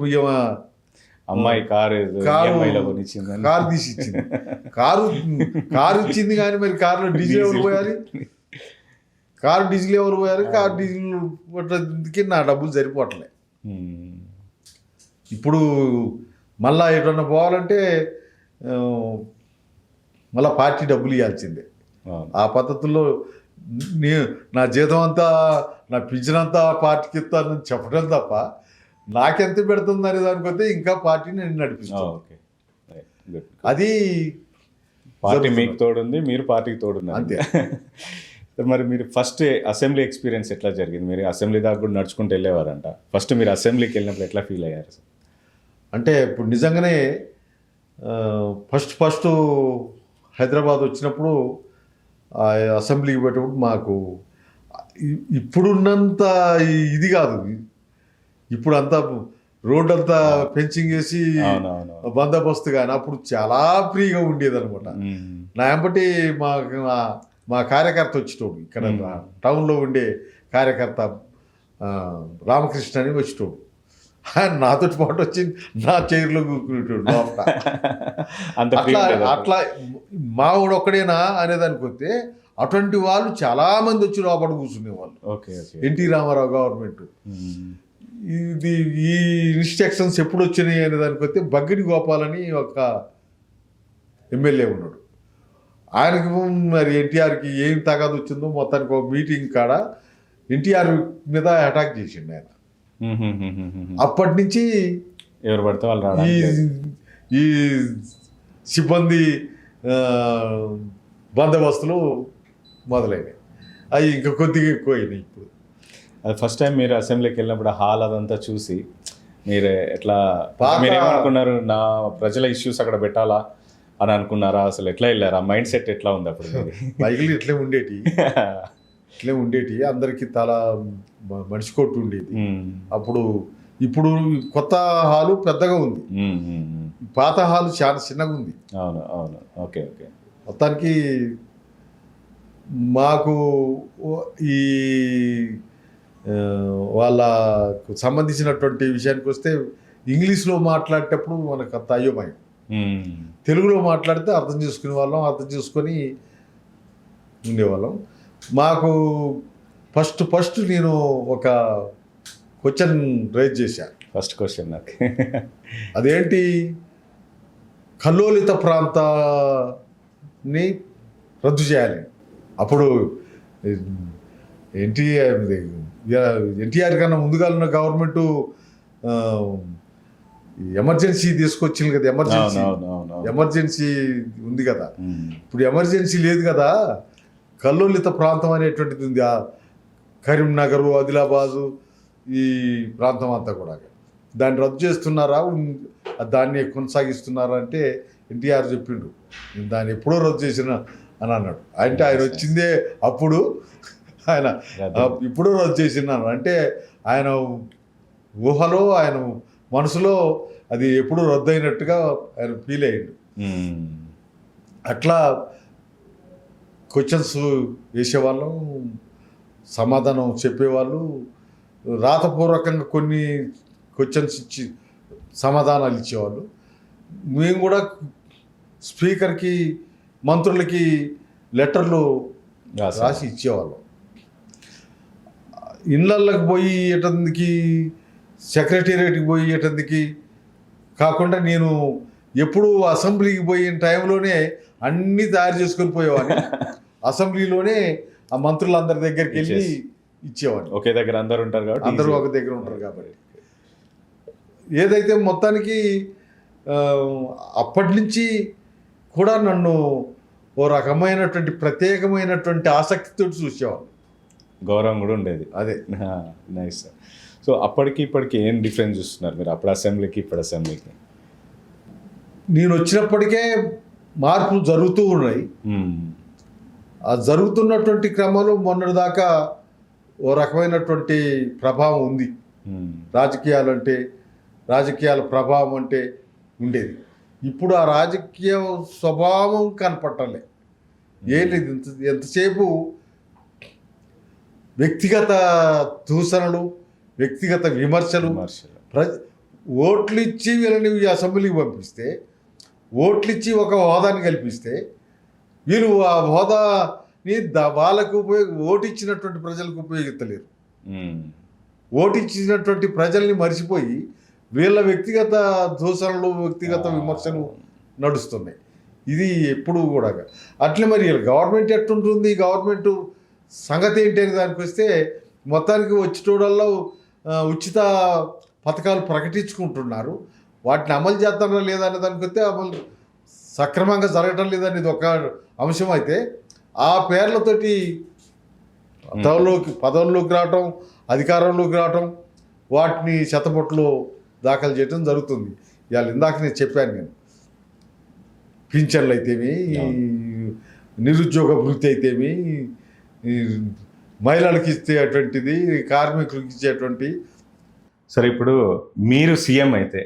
అమ్మాయి కారు తీసి ఇచ్చింది. కారు ఇచ్చింది కానీ మరి కారులో డీజిల్ ఎవరు పోయాలి? కారు డీజిల్ కారు డీజిల్ నా డబ్బులు సరిపోవట్లే. ఇప్పుడు మళ్ళా ఎటన్నా పోవాలంటే మళ్ళీ పార్టీ డబ్బులు ఇవ్వాల్సిందే. ఆ పద్ధతుల్లో నా జీతం అంతా, నా పింఛన్ అంతా పార్టీకి ఇస్తానని చెప్పడం తప్ప నాకెంత పెడుతుంది అనే దానికొస్తే ఇంకా పార్టీని నేను నడిపిస్తాను. అది పార్టీ మీకు తోడుంది, మీరు పార్టీకి తోడున్నారు అంతే. మరి మీరు ఫస్ట్ అసెంబ్లీ ఎక్స్పీరియన్స్ ఎట్లా జరిగింది? మీరు అసెంబ్లీ దాకా కూడా నడుచుకుంటూ వెళ్ళేవారంట. ఫస్ట్ మీరు అసెంబ్లీకి వెళ్ళినప్పుడు ఎట్లా ఫీల్ అయ్యారు? అంటే ఇప్పుడు నిజంగానే ఫస్ట్ హైదరాబాద్ వచ్చినప్పుడు ఆ అసెంబ్లీకి పెట్టినప్పుడు మాకు ఇప్పుడున్నంత ఇది కాదు. ఇప్పుడు అంతా రోడ్ అంతా ఫెన్సింగ్ వేసి బందోబస్తు, కానీ అప్పుడు చాలా ఫ్రీగా ఉండేది అనమాట. నా ఎంబటి మా కార్యకర్త వచ్చేటోడు, ఇక్కడ టౌన్లో ఉండే కార్యకర్త రామకృష్ణ అని వచ్చేటోడు. ఆయన నాతో పాటు వచ్చి నా చైర్లో కూర్చునేటోడు లోపల. అట్లా మావాడు ఒక్కడేనా అనేదానికి వస్తే అటువంటి వాళ్ళు చాలామంది వచ్చి లోపల కూర్చునేవాళ్ళు. ఎన్టీ రామారావు గవర్నమెంట్ ఇది ఈ ఇన్స్ట్రక్షన్స్ ఎప్పుడు వచ్చినాయి అనే దానికి వస్తే బగ్గిడి గోపాల్ అని ఒక ఎమ్మెల్యే ఉన్నాడు. ఆయనకి మరి ఎన్టీఆర్కి ఏం తగాదు వచ్చిందో మొత్తానికి ఒక మీటింగ్ కాడ ఎన్టీఆర్ మీద అటాక్ చేసిండు ఆయన. అప్పటి నుంచి ఎవరు పడితే వాళ్ళు ఈ సిబ్బంది బందోబస్తులు మొదలైనవి. అవి ఇంకా కొద్దిగా ఎక్కువైనాయి. ఇప్పుడు అది ఫస్ట్ టైం మీరు అసెంబ్లీకి వెళ్ళినప్పుడు హాల్ అదంతా చూసి మీరు ఎట్లా, మీరు ఏమనుకున్నారు? నా ప్రజల ఇష్యూస్ అక్కడ పెట్టాలా అని అనుకున్నారా? అసలు ఎట్లా వెళ్ళారు? ఆ మైండ్ సెట్ ఎట్లా ఉంది అప్పుడు? బైకులు ఇట్లే ఉండేటి అందరికి తల మనిషి కొట్టు ఉండేది అప్పుడు. ఇప్పుడు కొత్త హాలు పెద్దగా ఉంది, పాత హాలు చాలా చిన్నగా ఉంది. అవును అవును. Okay okay. మొత్తానికి మాకు ఈ వాళ్ళకు సంబంధించినటువంటి విషయానికి వస్తే ఇంగ్లీష్లో మాట్లాడేటప్పుడు మనకు అంత అయోమయం. తెలుగులో మాట్లాడితే అర్థం చేసుకునే వాళ్ళం, అర్థం చేసుకొని ఉండేవాళ్ళం. మాకు ఫస్ట్ నేను ఒక క్వశ్చన్ రైజ్ చేశాను. ఫస్ట్ క్వశ్చన్ నాకు అదేంటి, కల్లోలిత ప్రాంతాన్ని రద్దు చేయాలి. అప్పుడు ఎన్టీఆర్ కన్నా ముందుగా ఉన్న గవర్నమెంటు ఎమర్జెన్సీ తీసుకొచ్చింది కదా. ఎమర్జెన్సీ ఉంది కదా. ఇప్పుడు ఎమర్జెన్సీ లేదు కదా. కల్లోలిత ప్రాంతం అనేటువంటిది ఉంది. కరీంనగర్, ఆదిలాబాదు, ఈ ప్రాంతం అంతా కూడా దాన్ని రద్దు చేస్తున్నారా, దాన్ని కొనసాగిస్తున్నారా అంటే ఎన్టీఆర్ చెప్పిండు, నేను దాన్ని ఎప్పుడో రద్దు చేసిన అని అన్నాడు. అంటే ఆయన వచ్చిందే అప్పుడు, ఆయన ఇప్పుడో రద్దు చేసినాను అంటే ఆయన ఊహలో ఆయన మనసులో అది ఎప్పుడు రద్దయినట్టుగా ఆయన ఫీల్ అయ్యాడు. అట్లా క్వశ్చన్స్ వేసేవాళ్ళం, సమాధానం చెప్పేవాళ్ళు, రాతపూర్వకంగా కొన్ని క్వశ్చన్స్ ఇచ్చి సమాధానాలు ఇచ్చేవాళ్ళు. మేము కూడా స్పీకర్కి, మంత్రులకి లెటర్లు రాసి ఇచ్చేవాళ్ళం. ఇళ్ళకి పోయి ఇటందుకి, సెక్రటేరియట్కి పోయి ఇటందుకి కాకుండా నేను ఎప్పుడు అసెంబ్లీకి పోయిన టైంలోనే అన్నీ తయారు చేసుకొని పోయేవాడిని. అసెంబ్లీలోనే ఆ మంత్రులందరి దగ్గరికి వెళ్ళి ఇచ్చేవాడిని. ఒకే దగ్గర అందరు ఉంటారు కాబట్టి, అందరూ ఒక దగ్గర ఉంటారు కాబట్టి. ఏదైతే మొత్తానికి అప్పటి నుంచి కూడా నన్ను ఓ రకమైనటువంటి ప్రత్యేకమైనటువంటి ఆసక్తితో చూసేవాళ్ళు. గౌరవం కూడా ఉండేది. అదే నైస్ సార్. సో అప్పటికి ఇప్పటికి ఏం డిఫరెన్స్ చూస్తున్నారు మీరు, అప్పుడు అసెంబ్లీకి ఇప్పుడు అసెంబ్లీకి? నేను వచ్చినప్పటికే మార్పులు జరుగుతూ ఉన్నాయి. ఆ జరుగుతున్నటువంటి క్రమంలో మొన్నటిదాకా ఓ రకమైనటువంటి ప్రభావం ఉంది. రాజకీయాల ప్రభావం అంటే ఉండేది. ఇప్పుడు ఆ రాజకీయ స్వభావం కనపట్టలే. ఏం లేదు, ఎంతసేపు వ్యక్తిగత దూషణలు, వ్యక్తిగత విమర్శలు. ఓట్లు ఇచ్చి వీళ్ళని అసెంబ్లీకి పంపిస్తే, ఓట్లు ఇచ్చి ఒక హోదాని కల్పిస్తే, వీళ్ళు ఆ హోదాని వాళ్ళకు ఓటు ఇచ్చినటువంటి ప్రజలకు ఉపయోగించలేరు. ఓటు ఇచ్చినటువంటి ప్రజల్ని మర్చిపోయి వీళ్ళ వ్యక్తిగత దూషణలు, వ్యక్తిగత విమర్శలు నడుస్తున్నాయి. ఇది ఎప్పుడు కూడా అట్లే. మరి గవర్నమెంట్ ఎట్టుంటుంది, గవర్నమెంట్ సంగతి ఏంటి అని దానికి వస్తే, మొత్తానికి వచ్చేటోడల్లో ఉచిత పథకాలు ప్రకటించుకుంటున్నారు. వాటిని అమలు చేస్తారా లేదా అనే దానికి వస్తే అమలు సక్రమంగా జరగటం లేదనేది ఒక అంశం అయితే, ఆ పేర్లతోటి పదవుల్లోకి రావటం, అధికారంలోకి రావటం, వాటిని శతపొట్లో దాఖలు చేయటం జరుగుతుంది. ఇవాళ ఇందాక నేను చెప్పాను, నేను పింఛన్లు అయితేమి, నిరుద్యోగ వృత్తి అయితేమి, మహిళలకు ఇచ్చేటువంటిది, కార్మికులకు ఇచ్చేటువంటి. సరే, ఇప్పుడు మీరు సీఎం అయితే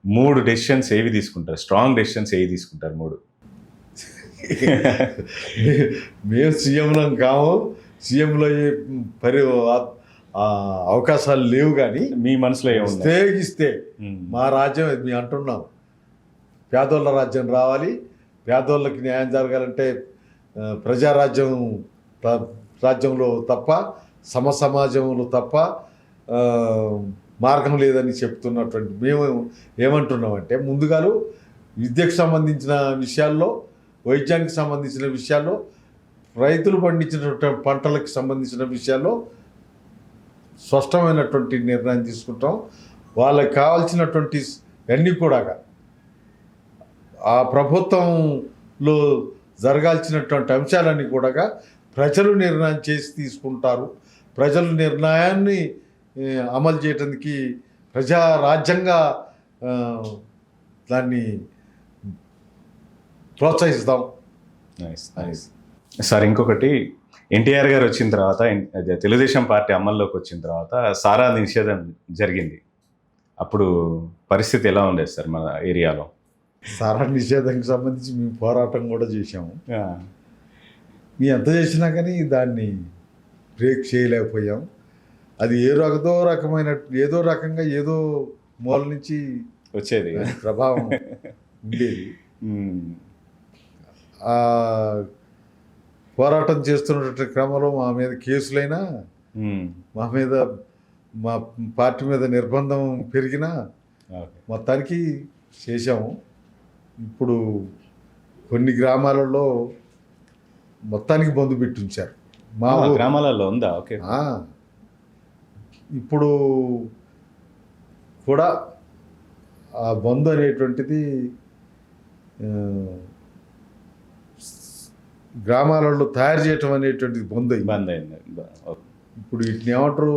3 డెసిషన్స్ ఏవి తీసుకుంటారు? స్ట్రాంగ్ డెసిషన్స్ ఏవి తీసుకుంటారు? 3. మేము సీఎంలం కాము, సీఎంలో అవకాశాలు లేవు. కానీ మీ మనసులో ఇస్తే మా రాజ్యం మేము అంటున్నాం, పేదోళ్ళ రాజ్యం రావాలి, పేదోళ్ళకి న్యాయం జరగాలంటే రాజ్యంలో తప్ప, సమాజంలో తప్ప మార్గం లేదని చెప్తున్నటువంటి మేము ఏమంటున్నామంటే, ముందుగాలు విద్యకు సంబంధించిన విషయాల్లో, వైద్యానికి సంబంధించిన విషయాల్లో, రైతులు పండించినటువంటి పంటలకు సంబంధించిన విషయాల్లో స్పష్టమైనటువంటి నిర్ణయం తీసుకుంటాం. వాళ్ళకి కావాల్సినటువంటి అన్నీ కూడా ఆ ప్రభుత్వంలో జరగాల్సినటువంటి అంశాలన్నీ కూడా ప్రజలు నిర్ణయం చేసి తీసుకుంటారు. ప్రజలు నిర్ణయాన్ని అమలు చేయడానికి ప్రజారాజ్యంగా దాన్ని ప్రోత్సహిస్తాం. సార్, ఇంకొకటి, ఎన్టీఆర్ గారు వచ్చిన తర్వాత, తెలుగుదేశం పార్టీ అమల్లోకి వచ్చిన తర్వాత సారా నిషేధం జరిగింది. అప్పుడు పరిస్థితి ఎలా ఉండేది సార్ మన ఏరియాలో? సారా నిషేధానికి సంబంధించి మేము పోరాటం కూడా చేసాము. మేము ఎంత చేసినా కానీ దాన్ని బ్రేక్ చేయలేకపోయాం. అది ఏదో రకంగా ఏదో మూల నుంచి వచ్చేది ప్రభావం ఉండేది. పోరాటం చేస్తున్నటువంటి క్రమంలో మా మీద కేసులైనా, మా మీద, మా పార్టీ మీద నిర్బంధం పెరిగినా మొత్తానికి చేశాము. ఇప్పుడు కొన్ని గ్రామాలలో మొత్తానికి బంధు పెట్టి ఉంచారు. మా గ్రామాలలో ఉందా? ఓకే. ఇప్పుడు కూడా ఆ బంధు అనేటువంటిది గ్రామాలలో తయారు చేయటం అనేటువంటిది బంద్ అయింది. ఇప్పుడు వీటిని ఏమంటారు,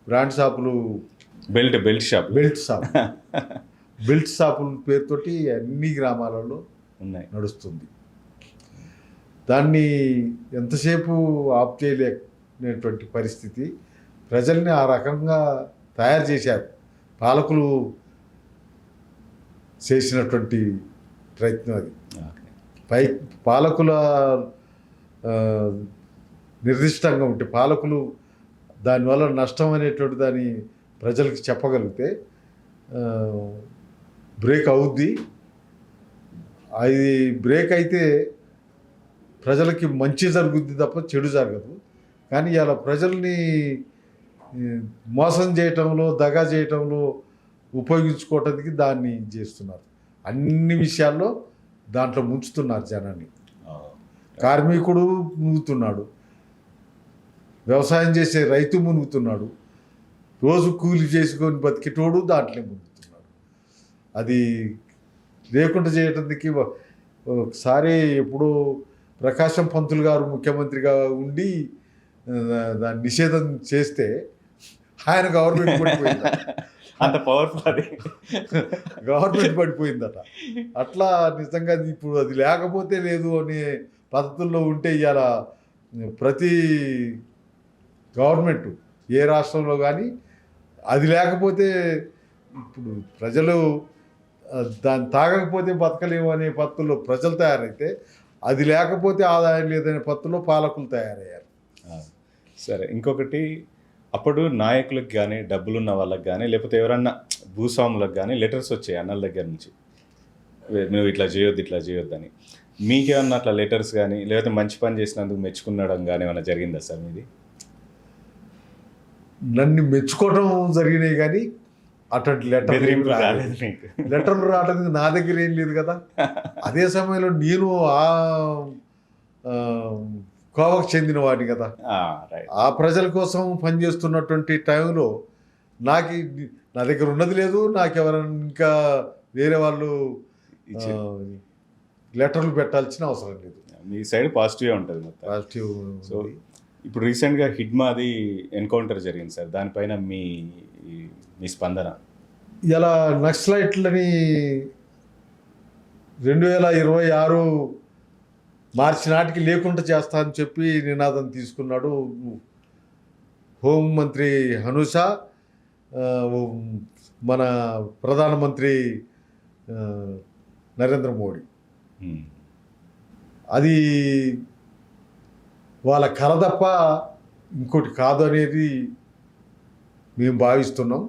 బ్రాండ్ షాపులు, బెల్ట్ షాపుల పేరుతోటి అన్ని గ్రామాలలో ఉన్నాయి, నడుస్తుంది. దాన్ని ఎంతసేపు ఆప్ చేయలేనటువంటి పరిస్థితి. ప్రజల్ని ఆ రకంగా తయారు చేశారు పాలకులు చేసినటువంటి ప్రయత్నం అది. పై పాలకుల ఆ, నిర్దిష్టంగా ఉంటే పాలకులు దానివల్ల నష్టం అనేటువంటి దాన్ని ప్రజలకు చెప్పగలిగితే బ్రేక్ అవుద్ది. అది బ్రేక్ అయితే ప్రజలకి మంచి జరుగుద్ది తప్ప చెడు జరగదు. కానీ ఇలా ప్రజల్ని మోసం చేయటంలో దగా చేయటంలో ఉపయోగించుకోవటానికి దాన్ని చేస్తున్నారు. అన్ని విషయాల్లో దాంట్లో ముంచుతున్నారు జనాన్ని. కార్మికుడు మునుగుతున్నాడు, వ్యవసాయం చేసే రైతు మునుగుతున్నాడు, రోజు కూలి చేసుకొని బతికేటోడు దాంట్లో మునుగుతున్నాడు. అది లేకుండా చేయటానికి ఒకసారి ఎప్పుడో ప్రకాశం పంతులు గారు ముఖ్యమంత్రిగా ఉండి దాన్ని నిషేధం చేస్తే ఆయన గవర్నమెంట్ పడిపోయింది. అంత పవర్ఫుల్ అది గవర్నమెంట్ పడిపోయిందట. అట్లా నిజంగా ఇప్పుడు అది లేకపోతే లేదు అనే పద్ధతుల్లో ఉంటే ఇవాళ ప్రతి గవర్నమెంట్ ఏ రాష్ట్రంలో కానీ అది లేకపోతే ఇప్పుడు ప్రజలు దాన్ని తాగకపోతే బతకలేము అనే పద్ధతుల్లో ప్రజలు తయారైతే, అది లేకపోతే ఆదాయం లేదనే పద్ధతిలో పాలకులు తయారయ్యారు. సరే, ఇంకొకటి అప్పుడు నాయకులకు కానీ డబ్బులున్న వాళ్ళకి కానీ లేకపోతే ఎవరన్నా భూస్వాములకు కానీ లెటర్స్ వచ్చాయి అన్నల దగ్గర నుంచి, నువ్వు ఇట్లా చేయొద్దు అని. మీకేమన్నా అట్లా లెటర్స్ కానీ లేకపోతే మంచి పని చేసినందుకు మెచ్చుకునడం కానీ ఏమైనా జరిగిందా సార్ మీది? నన్ను మెచ్చుకోవడం జరిగినాయి కానీ అటువంటి లెటర్లు రావడానికి నా దగ్గర ఏం లేదు కదా. అదే సమయంలో నేను కోవకు చెందిన వాడిని కదా. ఆ ప్రజల కోసం పనిచేస్తున్నటువంటి టైంలో నా దగ్గర ఉన్నది లేదు, నాకెవరైనా ఇంకా వేరే వాళ్ళు లెటర్లు పెట్టాల్సిన అవసరం లేదు. మీ సైడ్ పాజిటివ్గా ఉంటుంది మొత్తం. పాజిటివ్. సో ఇప్పుడు రీసెంట్గా హిడ్మాది ఎన్కౌంటర్ జరిగింది సార్, దానిపైన మీ స్పందన? ఇలా నక్సలైట్లని 2026 మార్చి నాటికి లేకుండా చేస్తా అని చెప్పి నినాదం తీసుకున్నాడు హోంమంత్రి హనుష, మన ప్రధానమంత్రి నరేంద్ర మోడీ. అది వాళ్ళ కల తప్ప ఇంకోటి కాదు అనేది మేము భావిస్తున్నాం.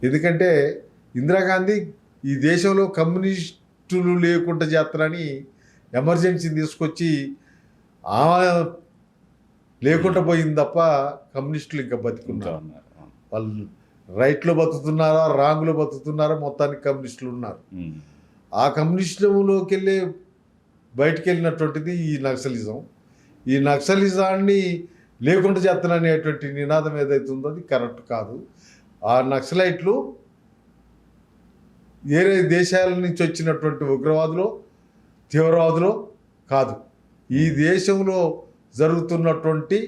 ఎందుకంటే ఇందిరాగాంధీ ఈ దేశంలో కమ్యూనిస్టులు లేకుండా చేస్తారని ఎమర్జెన్సీని తీసుకొచ్చి ఆమె లేకుండా పోయింది తప్ప కమ్యూనిస్టులు ఇంకా బతుకున్నారు. వాళ్ళు రైట్లో బతుకుతున్నారా రాంగ్లో బతుకుతున్నారా, మొత్తానికి కమ్యూనిస్టులు ఉన్నారు. ఆ కమ్యూనిస్టులోకి బయటికి వెళ్ళినటువంటిది ఈ నక్సలిజం. ఈ నక్సలిజాన్ని లేకుండా చేస్తాననేటువంటి నినాదం ఏదైతే ఉందో అది కరెక్ట్ కాదు. ఆ నక్సలైట్లు వేరే దేశాల నుంచి వచ్చినటువంటి ఉగ్రవాదులో తీవ్రవాదులో కాదు, ఈ దేశంలో జరుగుతున్నటువంటి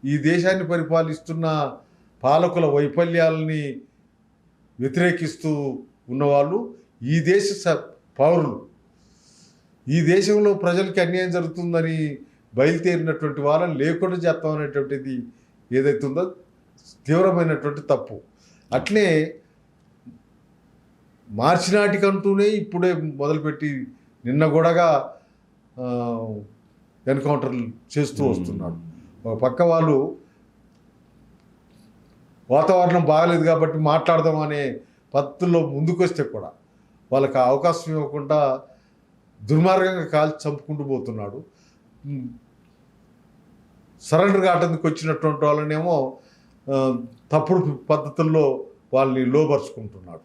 ఈ దేశాన్ని పరిపాలిస్తున్న పాలకుల వైఫల్యాలని వ్యతిరేకిస్తూ ఉన్నవాళ్ళు ఈ దేశ పౌరులు. ఈ దేశంలో ప్రజలకి అన్యాయం జరుగుతుందని బయలుదేరినటువంటి వాళ్ళని లేకుండా చేస్తాం అనేటువంటిది ఏదైతే ఉందో తీవ్రమైనటువంటి తప్పు. అట్లే మార్చి నాటికంటూనే ఇప్పుడే మొదలుపెట్టి నిన్న కూడాగా ఎన్కౌంటర్లు చేస్తూ వస్తున్నాడు. ఒక పక్క వాళ్ళు వాతావరణం బాగలేదు కాబట్టి మాట్లాడదాం అనే పద్ధతుల్లో ముందుకొస్తే కూడా వాళ్ళకి అవకాశం ఇవ్వకుండా దుర్మార్గంగా కాల్చి చంపుకుంటూ పోతున్నాడు. సరెండర్ కావడానికి వచ్చినటువంటి వాళ్ళనేమో తప్పుడు పద్ధతుల్లో వాళ్ళని లోపరుచుకుంటున్నాడు.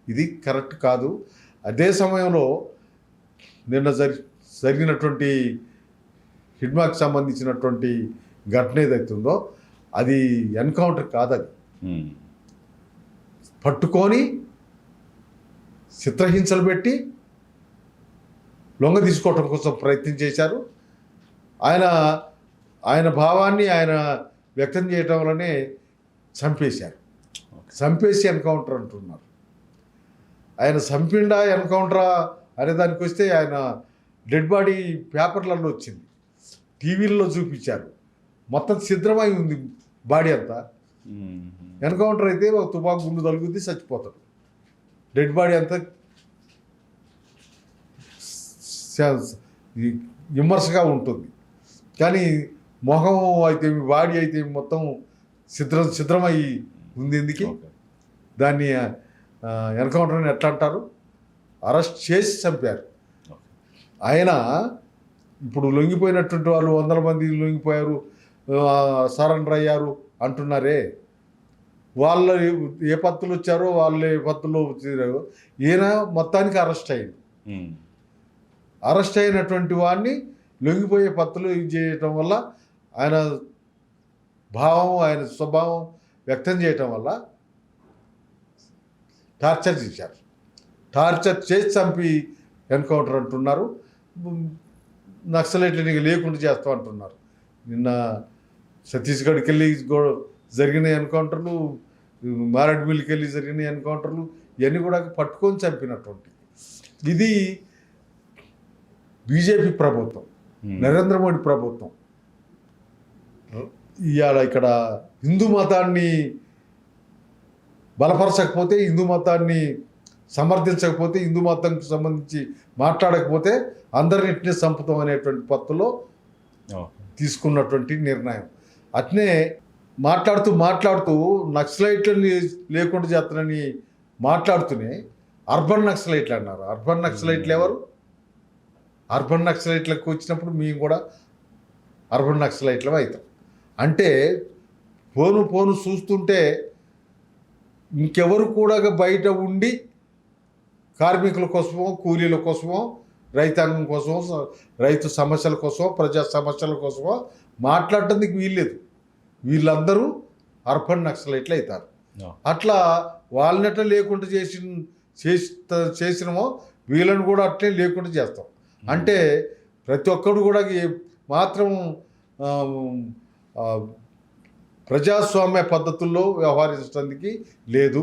ఇది కరెక్ట్ కాదు. అదే సమయంలో నిన్న జరిగినటువంటి హిడ్మాకి సంబంధించినటువంటి ఘటన ఏదైతుందో అది ఎన్కౌంటర్ కాదు, అది పట్టుకొని చిత్రహింసలు పెట్టి లొంగ తీసుకోవటం కోసం ప్రయత్నం చేశారు. ఆయన భావాన్ని ఆయన వ్యక్తం చేయటం వల్లనే చంపేశారు. చంపేసి ఎన్కౌంటర్ అంటున్నారు. ఆయన చంపిండా ఎన్కౌంటరా అనే దానికి వస్తే ఆయన డెడ్ బాడీ పేపర్లలో వచ్చింది, టీవీల్లో చూపించారు, మొత్తం సిద్ధమై ఉంది బాడీ అంతా. ఎన్కౌంటర్ అయితే ఒక తుపాకు గుండు తలుగుద్ది, చచ్చిపోతాడు. డెడ్ బాడీ అంతా విమర్శగా ఉంటుంది. కానీ మొహం అయితే బాడీ అయితే మొత్తం చిత్రమై ఉంది. ఎందుకు దాన్ని ఎన్కౌంటర్ని ఎట్లా అంటారు? అరెస్ట్ చేసి చంపారు. ఆయన ఇప్పుడు లొంగిపోయినటువంటి వాళ్ళు 100 మంది లొంగిపోయారు, సరెండర్ అయ్యారు అంటున్నారే, వాళ్ళ ఏ పత్తులు వచ్చారో వాళ్ళే పత్తుల్లో వచ్చారో, ఈయన మొత్తానికి అరెస్ట్ అయ్యింది. అరెస్ట్ అయినటువంటి వాడిని లొంగిపోయే పత్తులు ఇది చేయటం వల్ల, ఆయన భావం ఆయన స్వభావం వ్యక్తం చేయటం వల్ల టార్చర్ చేశారు. టార్చర్ చేసి చంపి ఎన్కౌంటర్ అంటున్నారు. నక్సలైట్లని లేకుండా చేస్తాం అంటున్నారు. నిన్న ఛత్తీస్గఢ్కి వెళ్ళి జరిగిన ఎన్కౌంటర్లు, మారేడుమిల్లికి వెళ్ళి జరిగిన ఎన్కౌంటర్లు ఇవన్నీ కూడా పట్టుకొని చంపినటువంటి. ఇది బీజేపీ ప్రభుత్వం, నరేంద్ర మోడీ ప్రభుత్వం. ఇవాళ ఇక్కడ హిందూ మతాన్ని బలపరచకపోతే, హిందూ మతాన్ని సమర్థించకపోతే, హిందూ మతానికి సంబంధించి మాట్లాడకపోతే అందరిని ఇట్నే చంపుతాం అనేటువంటి పత్తులో తీసుకున్నటువంటి నిర్ణయం. అట్నే మాట్లాడుతూ నక్సలైట్లని లేకుండా చేస్తానని మాట్లాడుతూనే అర్బన్ నక్సలైట్లు అన్నారు. అర్బన్ నక్సలైట్లు ఎవరు? అర్బన్ నక్సలైట్లకు వచ్చినప్పుడు మేము కూడా అర్బన్ నక్సలైట్లం అవుతాం. అంటే పోను చూస్తుంటే ఇంకెవరు కూడా బయట ఉండి కార్మికుల కోసమో, కూలీల కోసమో, రైతాంగం కోసమో, రైతు సమస్యల కోసమో, ప్రజా సమస్యల కోసమో మాట్లాడటానికి వీల్లేదు. వీళ్ళందరూ అర్బన్ నక్సలైట్లు అవుతారు. అట్లా వాళ్ళనట్లా లేకుండా చేసినమో వీళ్ళని కూడా అట్లే లేకుండా చేస్తాం. అంటే ప్రతి ఒక్కరు కూడా మాత్రం ప్రజాస్వామ్య పద్ధతుల్లో వ్యవహరించడానికి లేదు,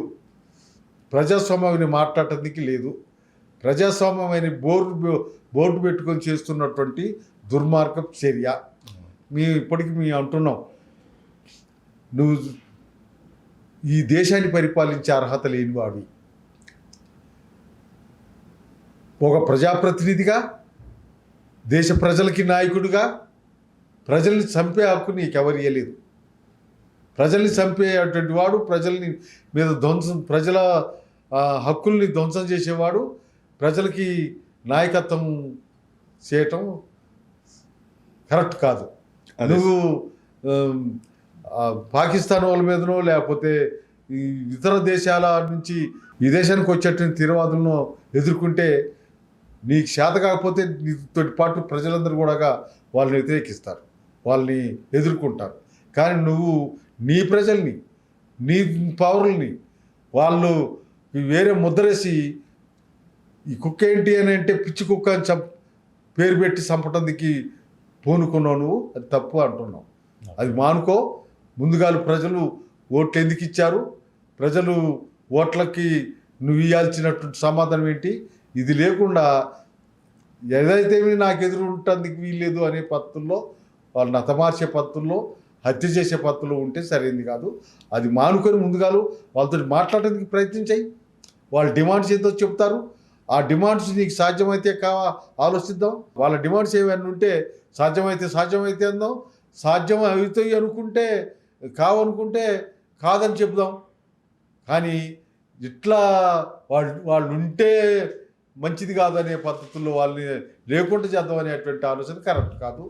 ప్రజాస్వామ్యాన్ని మాట్లాడటానికి లేదు. ప్రజాస్వామ్యమైన బోర్డు పెట్టుకొని చేస్తున్నటువంటి దుర్మార్గ చర్య. ఇప్పటికీ మేము అంటున్నాం, నువ్వు ఈ దేశాన్ని పరిపాలించే అర్హత లేనివాడు. ఒక ప్రజాప్రతినిధిగా, దేశ ప్రజలకి నాయకుడిగా ప్రజల్ని చంపే హక్కు నీకెవరు ఇవ్వలేదు. ప్రజల్ని చంపేటువంటి వాడు, ప్రజల్ని మీద ప్రజల హక్కుల్ని ధ్వంసం చేసేవాడు, ప్రజలకి నాయకత్వం చేయటం కరెక్ట్ కాదు. నువ్వు పాకిస్తాన్ వాళ్ళ మీదనో లేకపోతే ఇతర దేశాల నుంచి ఈ దేశానికి వచ్చేటువంటి తీవ్రవాదులను ఎదుర్కొంటే నీకు చేత కాకపోతే నీతో పాటు ప్రజలందరూ కూడా వాళ్ళని వ్యతిరేకిస్తారు, వాళ్ళని ఎదుర్కొంటారు. కానీ నువ్వు నీ ప్రజల్ని, నీ పౌరుల్ని వాళ్ళు వేరే ముద్రేసి ఈ కుక్క ఏంటి అని అంటే పిచ్చి కుక్క అని పేరు పెట్టి చంపటానికి పూనుకున్నావు. నువ్వు అది తప్పు అంటున్నావు. అది మానుకో. ముందుగాలు ప్రజలు ఓట్లు ఎందుకు ఇచ్చారు, ప్రజలు ఓట్లకి నువ్వు ఇవ్వాల్సినటువంటి సమాధానం ఏంటి? ఇది లేకుండా ఏదైతే నాకు ఎదురు ఉండటానికి వీల్లేదు అనే పద్ధతుల్లో, వాళ్ళని హతమార్చే పద్ధతుల్లో, హత్య చేసే పద్ధతుల్లో ఉంటే సరైనది కాదు. అది మానుకొని ముందుగాలు వాళ్ళతో మాట్లాడడానికి ప్రయత్నించాయి. వాళ్ళ డిమాండ్స్ ఏదో చెప్తారు. ఆ డిమాండ్స్ నీకు సాధ్యమైతే ఆలోచిద్దాం. వాళ్ళ డిమాండ్స్ ఏమైనా ఉంటే సాధ్యమైతే అందాం. సాధ్యం అవుతాయి అనుకుంటే కావనుకుంటే కాదని చెప్దాం. కానీ ఇట్లా వాళ్ళు ఉంటే మంచిది కాదనే పద్ధతుల్లో వాళ్ళని లేకుండా చేద్దాం అనేటువంటి ఆలోచన కరెక్ట్ కాదు.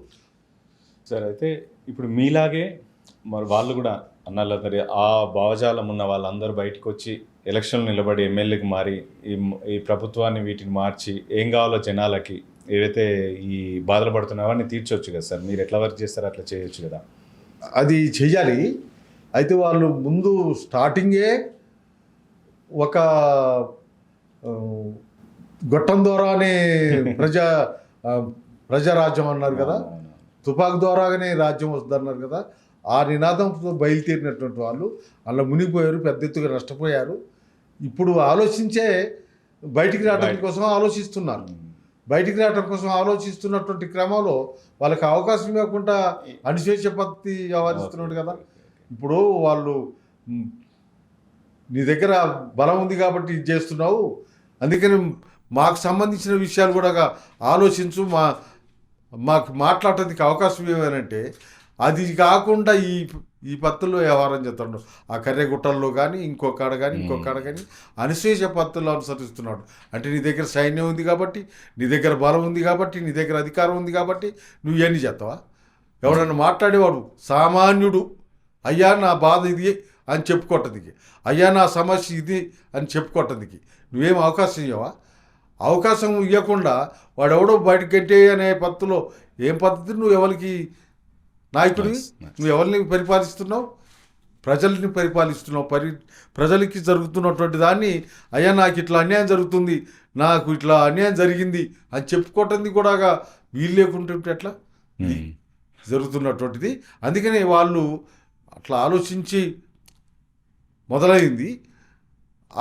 సరే, అయితే ఇప్పుడు మీలాగే మరి వాళ్ళు కూడా అన్నలందరి ఆ భావజాలం ఉన్న వాళ్ళందరూ బయటకు వచ్చి ఎలక్షన్లు నిలబడి ఎమ్మెల్యేకి మారి ఈ ప్రభుత్వాన్ని వీటిని మార్చి ఏం కావాలో జనాలకి ఏవైతే ఈ బాధలు పడుతున్నావని తీర్చొచ్చు కదా సార్. మీరు ఎట్లా వర్క్ చేస్తారో అట్లా చేయొచ్చు కదా. అది చెయ్యాలి. అయితే వాళ్ళు ముందు స్టార్టింగే ఒక గొట్టం ద్వారానే ప్రజారాజ్యం అన్నారు కదా, తుపాకు ద్వారానే రాజ్యం వస్తుంది అన్నారు కదా. ఆ నినాదంతో బయలుదేరినటువంటి వాళ్ళు అలా మునిగిపోయారు, పెద్ద ఎత్తుగా నష్టపోయారు. ఇప్పుడు ఆలోచించే బయటికి రావడం కోసం ఆలోచిస్తున్నారు. బయటికి రావడం కోసం ఆలోచిస్తున్నటువంటి క్రమంలో వాళ్ళకి అవకాశం ఇవ్వకుండా అణిచేసే పద్ధతి వ్యవహరిస్తున్నాడు కదా. ఇప్పుడు వాళ్ళు మ్, నీ దగ్గర బలం ఉంది కాబట్టి ఇది చేస్తున్నావు, అందుకని మాకు సంబంధించిన విషయాలు కూడా ఆలోచించు, మాకు మాట్లాడటానికి అవకాశం ఏమనంటే అది కాకుండా ఈ పత్తుల్లో వ్యవహారం చేస్తున్నాడు. ఆ కర్రెగుట్టల్లో కానీ ఇంకొకడ కానీ అనిశేష పత్తులు అనుసరిస్తున్నాడు. అంటే నీ దగ్గర సైన్యం ఉంది కాబట్టి, నీ దగ్గర బలం ఉంది కాబట్టి, నీ దగ్గర అధికారం ఉంది కాబట్టి నువ్వు ఇవన్నీ చేస్తావా? ఎవడన్నా మాట్లాడేవాడు సామాన్యుడు అయ్యా నా బాధ ఇది అని చెప్పుకోవటానికి, అయ్యా నా సమస్య ఇది అని చెప్పుకోవటానికి నువ్వేం అవకాశం ఇవ్వవా? అవకాశం ఇవ్వకుండా వాడెవడో బయటకెట్టే అనే పద్ధతిలో ఏం పద్ధతి? నువ్వు ఎవరికి నాయకుడివి? నువ్వు ఎవరిని పరిపాలిస్తున్నావు? ప్రజల్ని పరిపాలిస్తున్నావు. ప్రజలకి జరుగుతున్నటువంటి దాన్ని అయ్యా నాకు ఇట్లా అన్యాయం జరుగుతుంది, నాకు ఇట్లా అన్యాయం జరిగింది అని చెప్పుకోవటానికి కూడా వీలు లేకుంటుంటే ఎట్లా? ఇది జరుగుతున్నటువంటిది. అందుకని వాళ్ళు అట్లా ఆలోచించి మొదలైంది.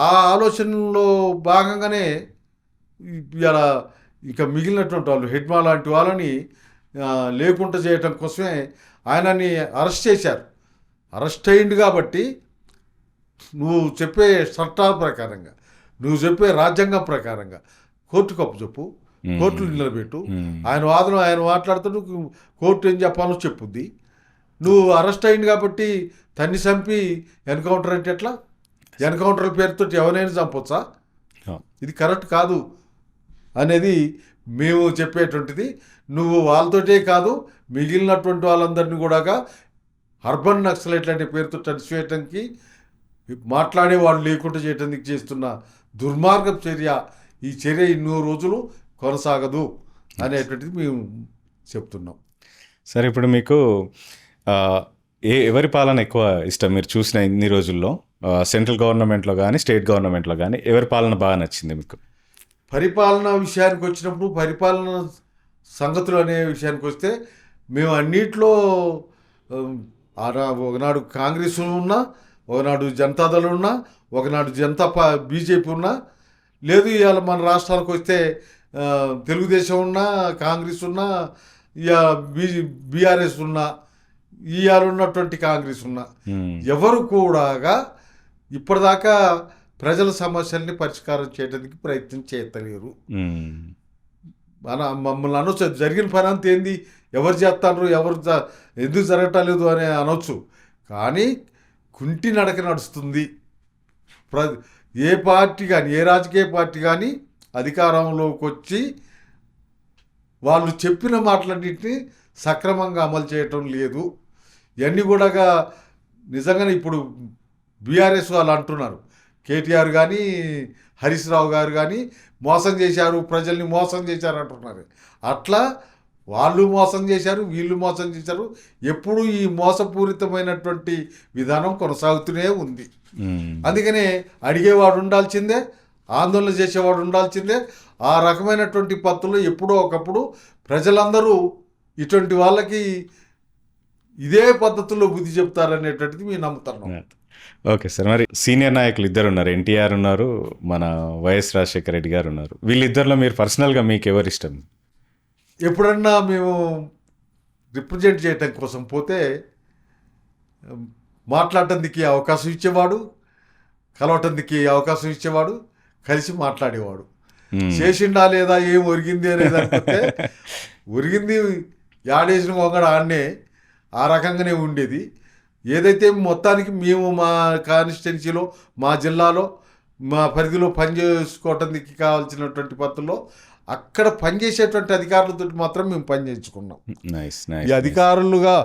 ఆ ఆలోచనలో భాగంగానే ఇలా ఇక మిగిలినటువంటి వాళ్ళు హెడ్మా లాంటి వాళ్ళని లేకుండా చేయటం కోసమే ఆయనని అరెస్ట్ చేశారు. అరెస్ట్ అయింది కాబట్టి నువ్వు చెప్పే చట్టాల ప్రకారంగా, నువ్వు చెప్పే రాజ్యాంగం ప్రకారంగా కోర్టుకు అప్పచెప్పు, కోర్టులు నిలబెట్టు. ఆయన వాదన ఆయన మాట్లాడుతూ కోర్టు ఏం చెప్పాలో చెప్పుద్ది. నువ్వు అరెస్ట్ అయింది కాబట్టి తన్ని చంపి ఎన్కౌంటర్ అంటే ఎట్లా? ఎన్కౌంటర్ పేరుతో ఎవరైనా చంపొచ్చా? ఇది కరెక్ట్ కాదు అనేది మేము చెప్పేటువంటిది. నువ్వు వాళ్ళతోటే కాదు మిగిలినటువంటి వాళ్ళందరినీ కూడా అర్బన్ నక్సలైట్ అనే పేరుతో చనిపోయటానికి, మాట్లాడే వాళ్ళు లేకుండా చేయటానికి చేస్తున్న దుర్మార్గపు చర్య. ఈ చర్య 2 రోజులు కొనసాగదు అనేటువంటిది మేము చెప్తున్నాం. సరే, ఇప్పుడు మీకు ఎవరి పాలన ఎక్కువ ఇష్టం? మీరు చూసిన ఇన్ని రోజుల్లో సెంట్రల్ గవర్నమెంట్లో కానీ స్టేట్ గవర్నమెంట్లో కానీ ఎవరి పాలన బాగా నచ్చింది మీకు? పరిపాలన విషయానికి వచ్చినప్పుడు, పరిపాలన సంగతులు అనే విషయానికి వస్తే మేము అన్నిట్లో ఒకనాడు కాంగ్రెస్ ఉన్నా, ఒకనాడు జనతాదళం ఉన్నా, ఒకనాడు బీజేపీ ఉన్నా, లేదు ఇవాళ మన రాష్ట్రాలకు వస్తే తెలుగుదేశం ఉన్నా, కాంగ్రెస్ ఉన్నా, బీఆర్ఎస్ ఉన్నా, ఇవాళ ఉన్నటువంటి కాంగ్రెస్ ఉన్నా, ఎవరు కూడా ఇప్పటిదాకా ప్రజల సమస్యల్ని పరిష్కారం చేయడానికి ప్రయత్నం చేయలేరు. మమ్మల్ని అనొచ్చు, జరిగిన పని అంత ఏంది, ఎవరు చేస్తారు, ఎందుకు జరగటం లేదు అని అనొచ్చు. కానీ కుంటి నడక నడుస్తుంది. ఏ పార్టీ కానీ, ఏ రాజకీయ పార్టీ కానీ అధికారంలోకి వచ్చి వాళ్ళు చెప్పిన మాటలన్నింటినీ సక్రమంగా అమలు చేయటం లేదు. ఇవన్నీ కూడా నిజంగానే ఇప్పుడు బీఆర్ఎస్ వాళ్ళు అంటున్నారు, కేటీఆర్ కానీ హరీష్ రావు గారు కానీ మోసం చేశారు, ప్రజల్ని మోసం చేశారు అంటున్నారు. అట్లా వాళ్ళు మోసం చేశారు, వీళ్ళు మోసం చేశారు. ఎప్పుడు ఈ మోసపూరితమైనటువంటి విధానం కొనసాగుతూనే ఉంది. అందుకనే అడిగేవాడు ఉండాల్సిందే, ఆందోళన చేసేవాడు ఉండాల్సిందే. ఆ రకమైనటువంటి పద్ధతులు ఎప్పుడో ఒకప్పుడు ప్రజలందరూ ఇటువంటి వాళ్ళకి ఇదే పద్ధతుల్లో బుద్ధి చెప్తారనేటువంటిది మేము నమ్ముతున్నాం. ఓకే సార్, మరి సీనియర్ నాయకులు ఇద్దరు ఉన్నారు, ఎన్టీఆర్ ఉన్నారు, మన వైఎస్ రాజశేఖర రెడ్డి గారు ఉన్నారు. వీళ్ళిద్దరిలో మీరు పర్సనల్గా మీకు ఎవరు ఇష్టం? ఎప్పుడన్నా మేము రిప్రజెంట్ చేయటం కోసం పోతే మాట్లాడటానికి అవకాశం ఇచ్చేవాడు, కలవటానికి అవకాశం ఇచ్చేవాడు, కలిసి మాట్లాడేవాడు. చేసిండా లేదా, ఏం ఒరిగింది అనేది అనుకుంటే ఒరిగింది యాడేసిన వంగడ ఆడనే, ఆ రకంగానే ఉండేది. ఏదైతే మొత్తానికి మేము మా కాన్స్టిట్యున్సీలో, మా జిల్లాలో, మా పరిధిలో పనిచేసుకోవటానికి కావాల్సినటువంటి పద్ధతుల్లో అక్కడ పనిచేసేటువంటి అధికారులతో మాత్రం మేము పనిచేయించుకున్నాం. ఈ అధికారులుగా,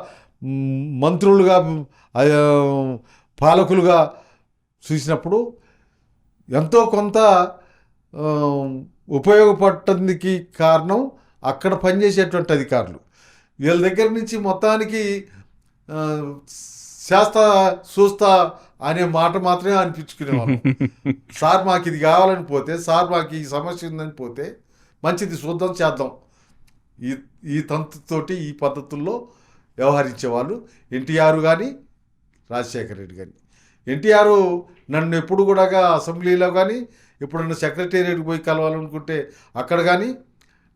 మంత్రులుగా, పాలకులుగా చూసినప్పుడు ఎంతో కొంత ఉపయోగపడటానికి కారణం అక్కడ పనిచేసేటువంటి అధికారులు. వీళ్ళ దగ్గర నుంచి మొత్తానికి చేస్తా చూస్తా అనే మాట మాత్రమే అనిపించుకునేవాళ్ళం. సార్ మాకు ఇది కావాలని పోతే, సార్ మాకు ఈ సమస్య ఉందని పోతే, మంచిది చూద్దాం చేద్దాం, ఈ తంతుతోటి ఈ పద్ధతుల్లో వ్యవహరించేవాళ్ళు ఎన్టీఆర్ కానీ రాజశేఖర రెడ్డి కానీ. ఎన్టీఆర్ నన్ను ఎప్పుడు కూడా అసెంబ్లీలో కానీ, ఎప్పుడన్నా సెక్రటేరియట్కి పోయి కలవాలనుకుంటే అక్కడ కానీ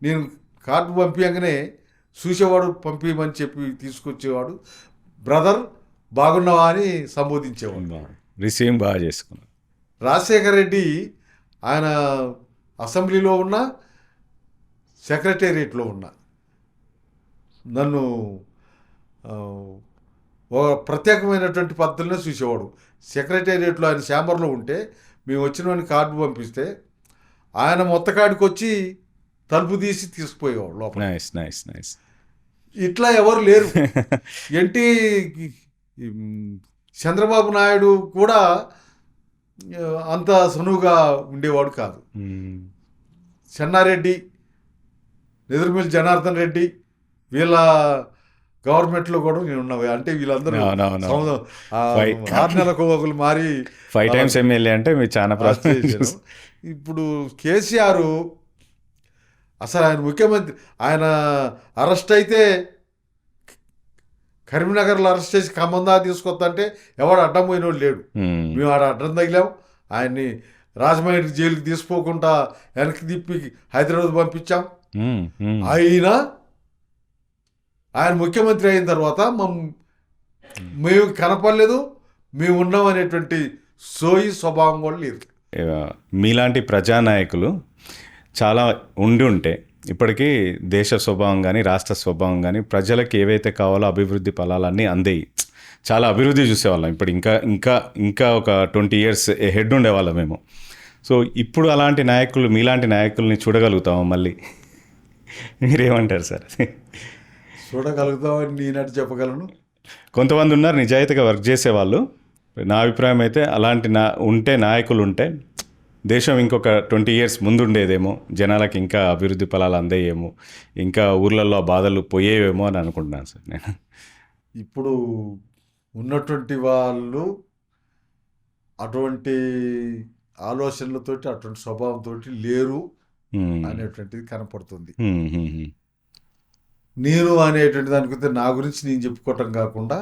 నేను కార్డు పంపించగానే చూసేవాడు, పంపించమని చెప్పి తీసుకొచ్చేవాడు. బ్రదర్ బాగున్నావా అని సంబోధించేవాడు. రిసీవింగ్ బాగా చేసుకున్నారు. రాజశేఖర రెడ్డి ఆయన అసెంబ్లీలో ఉన్న, సెక్రటేరియట్లో ఉన్న నన్ను ఒక ప్రత్యేకమైనటువంటి పద్ధతిలో చూసేవాడు. సెక్రటేరియట్లో ఆయన ఛాంబర్లో ఉంటే మేము వచ్చిన వాడిని కార్డు పంపిస్తే ఆయన మొత్తకాడికి వచ్చి తలుపు తీసి తీసుకుపోయేవాడు లోపల. Nice nice nice. ఇట్లా ఎవరు లేరు. చంద్రబాబు నాయుడు కూడా అంత సనువుగా ఉండేవాడు కాదు. చెన్నారెడ్డి, నెదురుమిల్లి జనార్దన్ రెడ్డి వీళ్ళ గవర్నమెంట్లో కూడా నేను ఉన్నవి. అంటే వీళ్ళందరూ 6 నెలలకు ఒకరు మారి 5 times ఎమ్మెల్యే అంటే మీరు చాలా చేశారు. ఇప్పుడు కేసీఆర్ అసలు ఆయన ముఖ్యమంత్రి, ఆయన అరెస్ట్ అయితే కరీంనగర్లో అరెస్ట్ చేసి ఖమ్మం దాకా తీసుకొద్దంటే ఎవడు అడ్డం పోయినోడు లేడు. మేము ఆడ అడ్డం తగిలాం. ఆయన్ని రాజమండ్రి జైలుకి తీసుకోకుండా వెనక్కి తిప్పి హైదరాబాద్ పంపించాం. అయినా ఆయన ముఖ్యమంత్రి అయిన తర్వాత మేము కనపడలేదు, మేము ఉన్నాం అనేటువంటి సోయి స్వభావం కూడా లేదు. మీలాంటి ప్రజానాయకులు చాలా ఉంటే ఇప్పటికీ దేశ స్వభావం కానీ రాష్ట్ర స్వభావం కానీ ప్రజలకు ఏవైతే కావాలో అభివృద్ధి ఫలాలన్నీ అందేయి. చాలా అభివృద్ధి చూసేవాళ్ళం. ఇప్పుడు ఇంకా ఇంకా ఇంకా ఒక 20 years హెడ్ ఉండేవాళ్ళం మేము. సో ఇప్పుడు అలాంటి నాయకులు, మీలాంటి నాయకుల్ని చూడగలుగుతాము మళ్ళీ? మీరేమంటారు సార్? చూడగలుగుతామని నేనట్టు చెప్పగలను. కొంతమంది ఉన్నారు నిజాయితీగా వర్క్ చేసేవాళ్ళు. నా అభిప్రాయం అయితే అలాంటి నాయకులు ఉంటే దేశం ఇంకొక 20 years ముందు ఉండేదేమో, జనాలకు ఇంకా అభివృద్ధి ఫలాలు అందేయేమో, ఇంకా ఊర్లలో బాధలు పోయేవేమో అని అనుకుంటున్నాను సార్ నేను. ఇప్పుడు ఉన్నటువంటి వాళ్ళు అటువంటి ఆలోచనలతోటి, అటువంటి స్వభావంతో లేరు అనేటువంటిది కనపడుతుంది. నేను అనేటువంటి దానికైతే నా గురించి నేను చెప్పుకోవటం కాకుండా,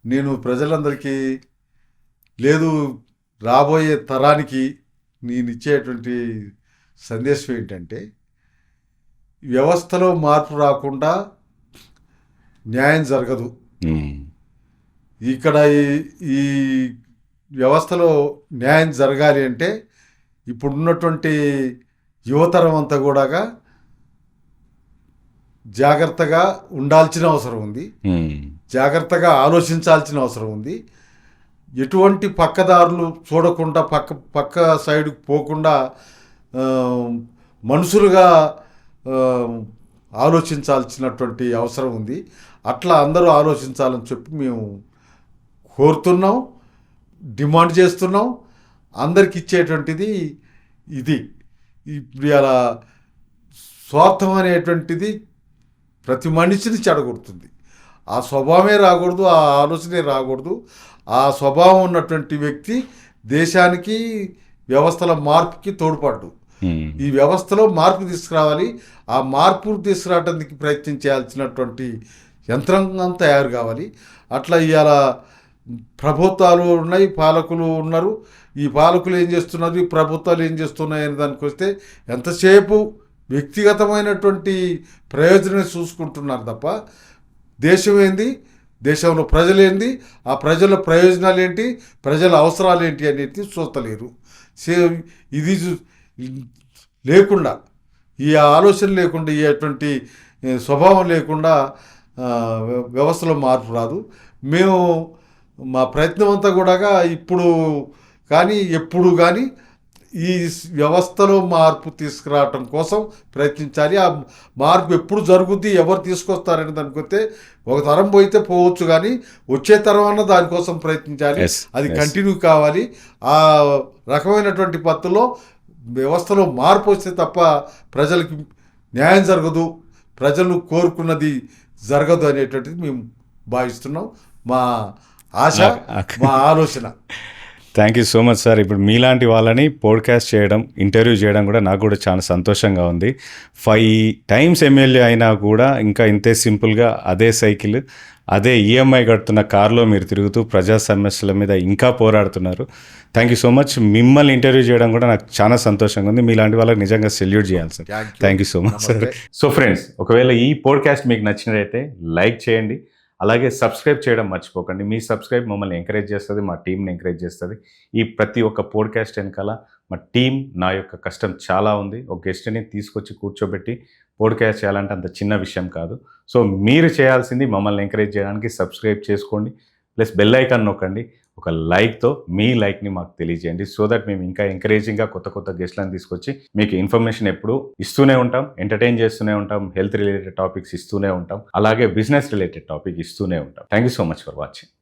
నేను ప్రజలందరికీ లేదు రాబోయే తరానికి నేను ఇచ్చేటువంటి సందేశం ఏంటంటే, వ్యవస్థలో మార్పు రాకుండా న్యాయం జరగదు. ఇక్కడ ఈ వ్యవస్థలో న్యాయం జరగాలి అంటే ఇప్పుడున్నటువంటి యువతరం అంతా కూడా జాగ్రత్తగా ఉండాల్సిన అవసరం ఉంది, జాగ్రత్తగా ఆలోచించాల్సిన అవసరం ఉంది. ఎటువంటి పక్కదారులు చూడకుండా పక్క సైడ్కి పోకుండా మనుషులుగా ఆలోచించాల్సినటువంటి అవసరం ఉంది. అట్లా అందరూ ఆలోచించాలని చెప్పి మేము కోరుతున్నాం, డిమాండ్ చేస్తున్నాం. అందరికి ఇచ్చేటువంటిది ఇది. ఇప్పుడు అలా స్వార్థం అనేటువంటిది ప్రతి మనిషిని చెడగొడుతుంది. ఆ స్వభావమే రాకూడదు, ఆ ఆలోచనే రాకూడదు. ఆ స్వభావం ఉన్నటువంటి వ్యక్తి దేశానికి, వ్యవస్థల మార్పుకి తోడ్పడ్డు. ఈ వ్యవస్థలో మార్పు తీసుకురావాలి. ఆ మార్పు తీసుకురావడానికి ప్రయత్నం చేయాల్సినటువంటి యంత్రాంగం తయారు కావాలి. అట్లా ఇవాళ ప్రభుత్వాలు ఉన్నాయి, పాలకులు ఉన్నారు. ఈ పాలకులు ఏం చేస్తున్నారు, ఈ ప్రభుత్వాలు ఏం చేస్తున్నాయి అనే దానికి వస్తే ఎంతసేపు వ్యక్తిగతమైనటువంటి ప్రయోజనం చూసుకుంటున్నారు తప్ప దేశం ఏంది, దేశంలో ప్రజలేంది, ఆ ప్రజల ప్రయోజనాలు ఏంటి, ప్రజల అవసరాలు ఏంటి అనేది చూస్తలేరు. ఇది లేకుండా, ఈ ఆలోచన లేకుండా, ఈ అటువంటి స్వభావం లేకుండా వ్యవస్థలో మార్పు రాదు. మేము మా ప్రయత్నం అంతా కూడా ఇప్పుడు కానీ ఎప్పుడు కానీ ఈ వ్యవస్థలో మార్పు తీసుకురావటం కోసం ప్రయత్నించాలి. ఆ మార్పు ఎప్పుడు జరుగుద్ది, ఎవరు తీసుకొస్తారని దానికొస్తే ఒక తరం పోయితే పోవచ్చు, కానీ వచ్చే తరం అన్న దానికోసం ప్రయత్నించాలి. అది కంటిన్యూ కావాలి. ఆ రకమైనటువంటి పద్ధతిలో వ్యవస్థలో మార్పు వస్తే తప్ప ప్రజలకి న్యాయం జరగదు, ప్రజలు కోరుకున్నది జరగదు అనేటువంటిది మేము భావిస్తున్నాం. మా ఆశ, మా ఆలోచన. Thank you so much sir. ఇప్పుడు మీలాంటి వాళ్ళని పోడ్కాస్ట్ చేయడం, ఇంటర్వ్యూ చేయడం కూడా నాకు కూడా చాలా సంతోషంగా ఉంది. 5 times ఎమ్మెల్యే అయినా కూడా ఇంకా ఇంతే సింపుల్గా అదే సైకిల్, అదే ఈఎంఐ కడుతున్న కార్లో మీరు తిరుగుతూ ప్రజా సమస్యల మీద ఇంకా పోరాడుతున్నారు. Thank you so much. మిమ్మల్ని ఇంటర్వ్యూ చేయడం కూడా నాకు చాలా సంతోషంగా ఉంది. మీలాంటి వాళ్ళకి నిజంగా సెల్యూట్ చేయాలి sir. Thank you so much sir. So friends, ఒకవేళ ఈ పోడ్కాస్ట్ మీకు నచ్చినట్లయితే లైక్ చేయండి. అలాగే సబ్స్క్రైబ్ చేయడం మర్చిపోకండి. మీ సబ్స్క్రైబ్ మమ్మల్ని ఎంకరేజ్ చేస్తుంది, మా టీంని ఎంకరేజ్ చేస్తుంది. ఈ ప్రతి ఒక్క పోడ్కాస్ట్ వెనకాల మా టీం, నా యొక్క కష్టం చాలా ఉంది. ఒక గెస్ట్ని తీసుకొచ్చి కూర్చోబెట్టి పోడ్కాస్ట్ చేయాలంటే అంత చిన్న విషయం కాదు. సో మీరు చేయాల్సింది మమ్మల్ని ఎంకరేజ్ చేయడానికి సబ్స్క్రైబ్ చేసుకోండి, ప్లస్ బెల్ ఐకాన్ నొక్కండి. ఒక లైక్తో మీ లైక్ని మాకు తెలియజేయండి. సో దట్ మేము ఇంకా ఎంకరేజింగ్గా కొత్త కొత్త గెస్ట్లను తీసుకొచ్చి మీకు ఇన్ఫర్మేషన్ ఎప్పుడు ఇస్తూనే ఉంటాం, ఎంటర్టైన్ చేస్తూనే ఉంటాం, హెల్త్ రిలేటెడ్ టాపిక్స్ ఇస్తూనే ఉంటాం, అలాగే బిజినెస్ రిలేటెడ్ టాపిక్ ఇస్తూనే ఉంటాం. Thank you so much for watching.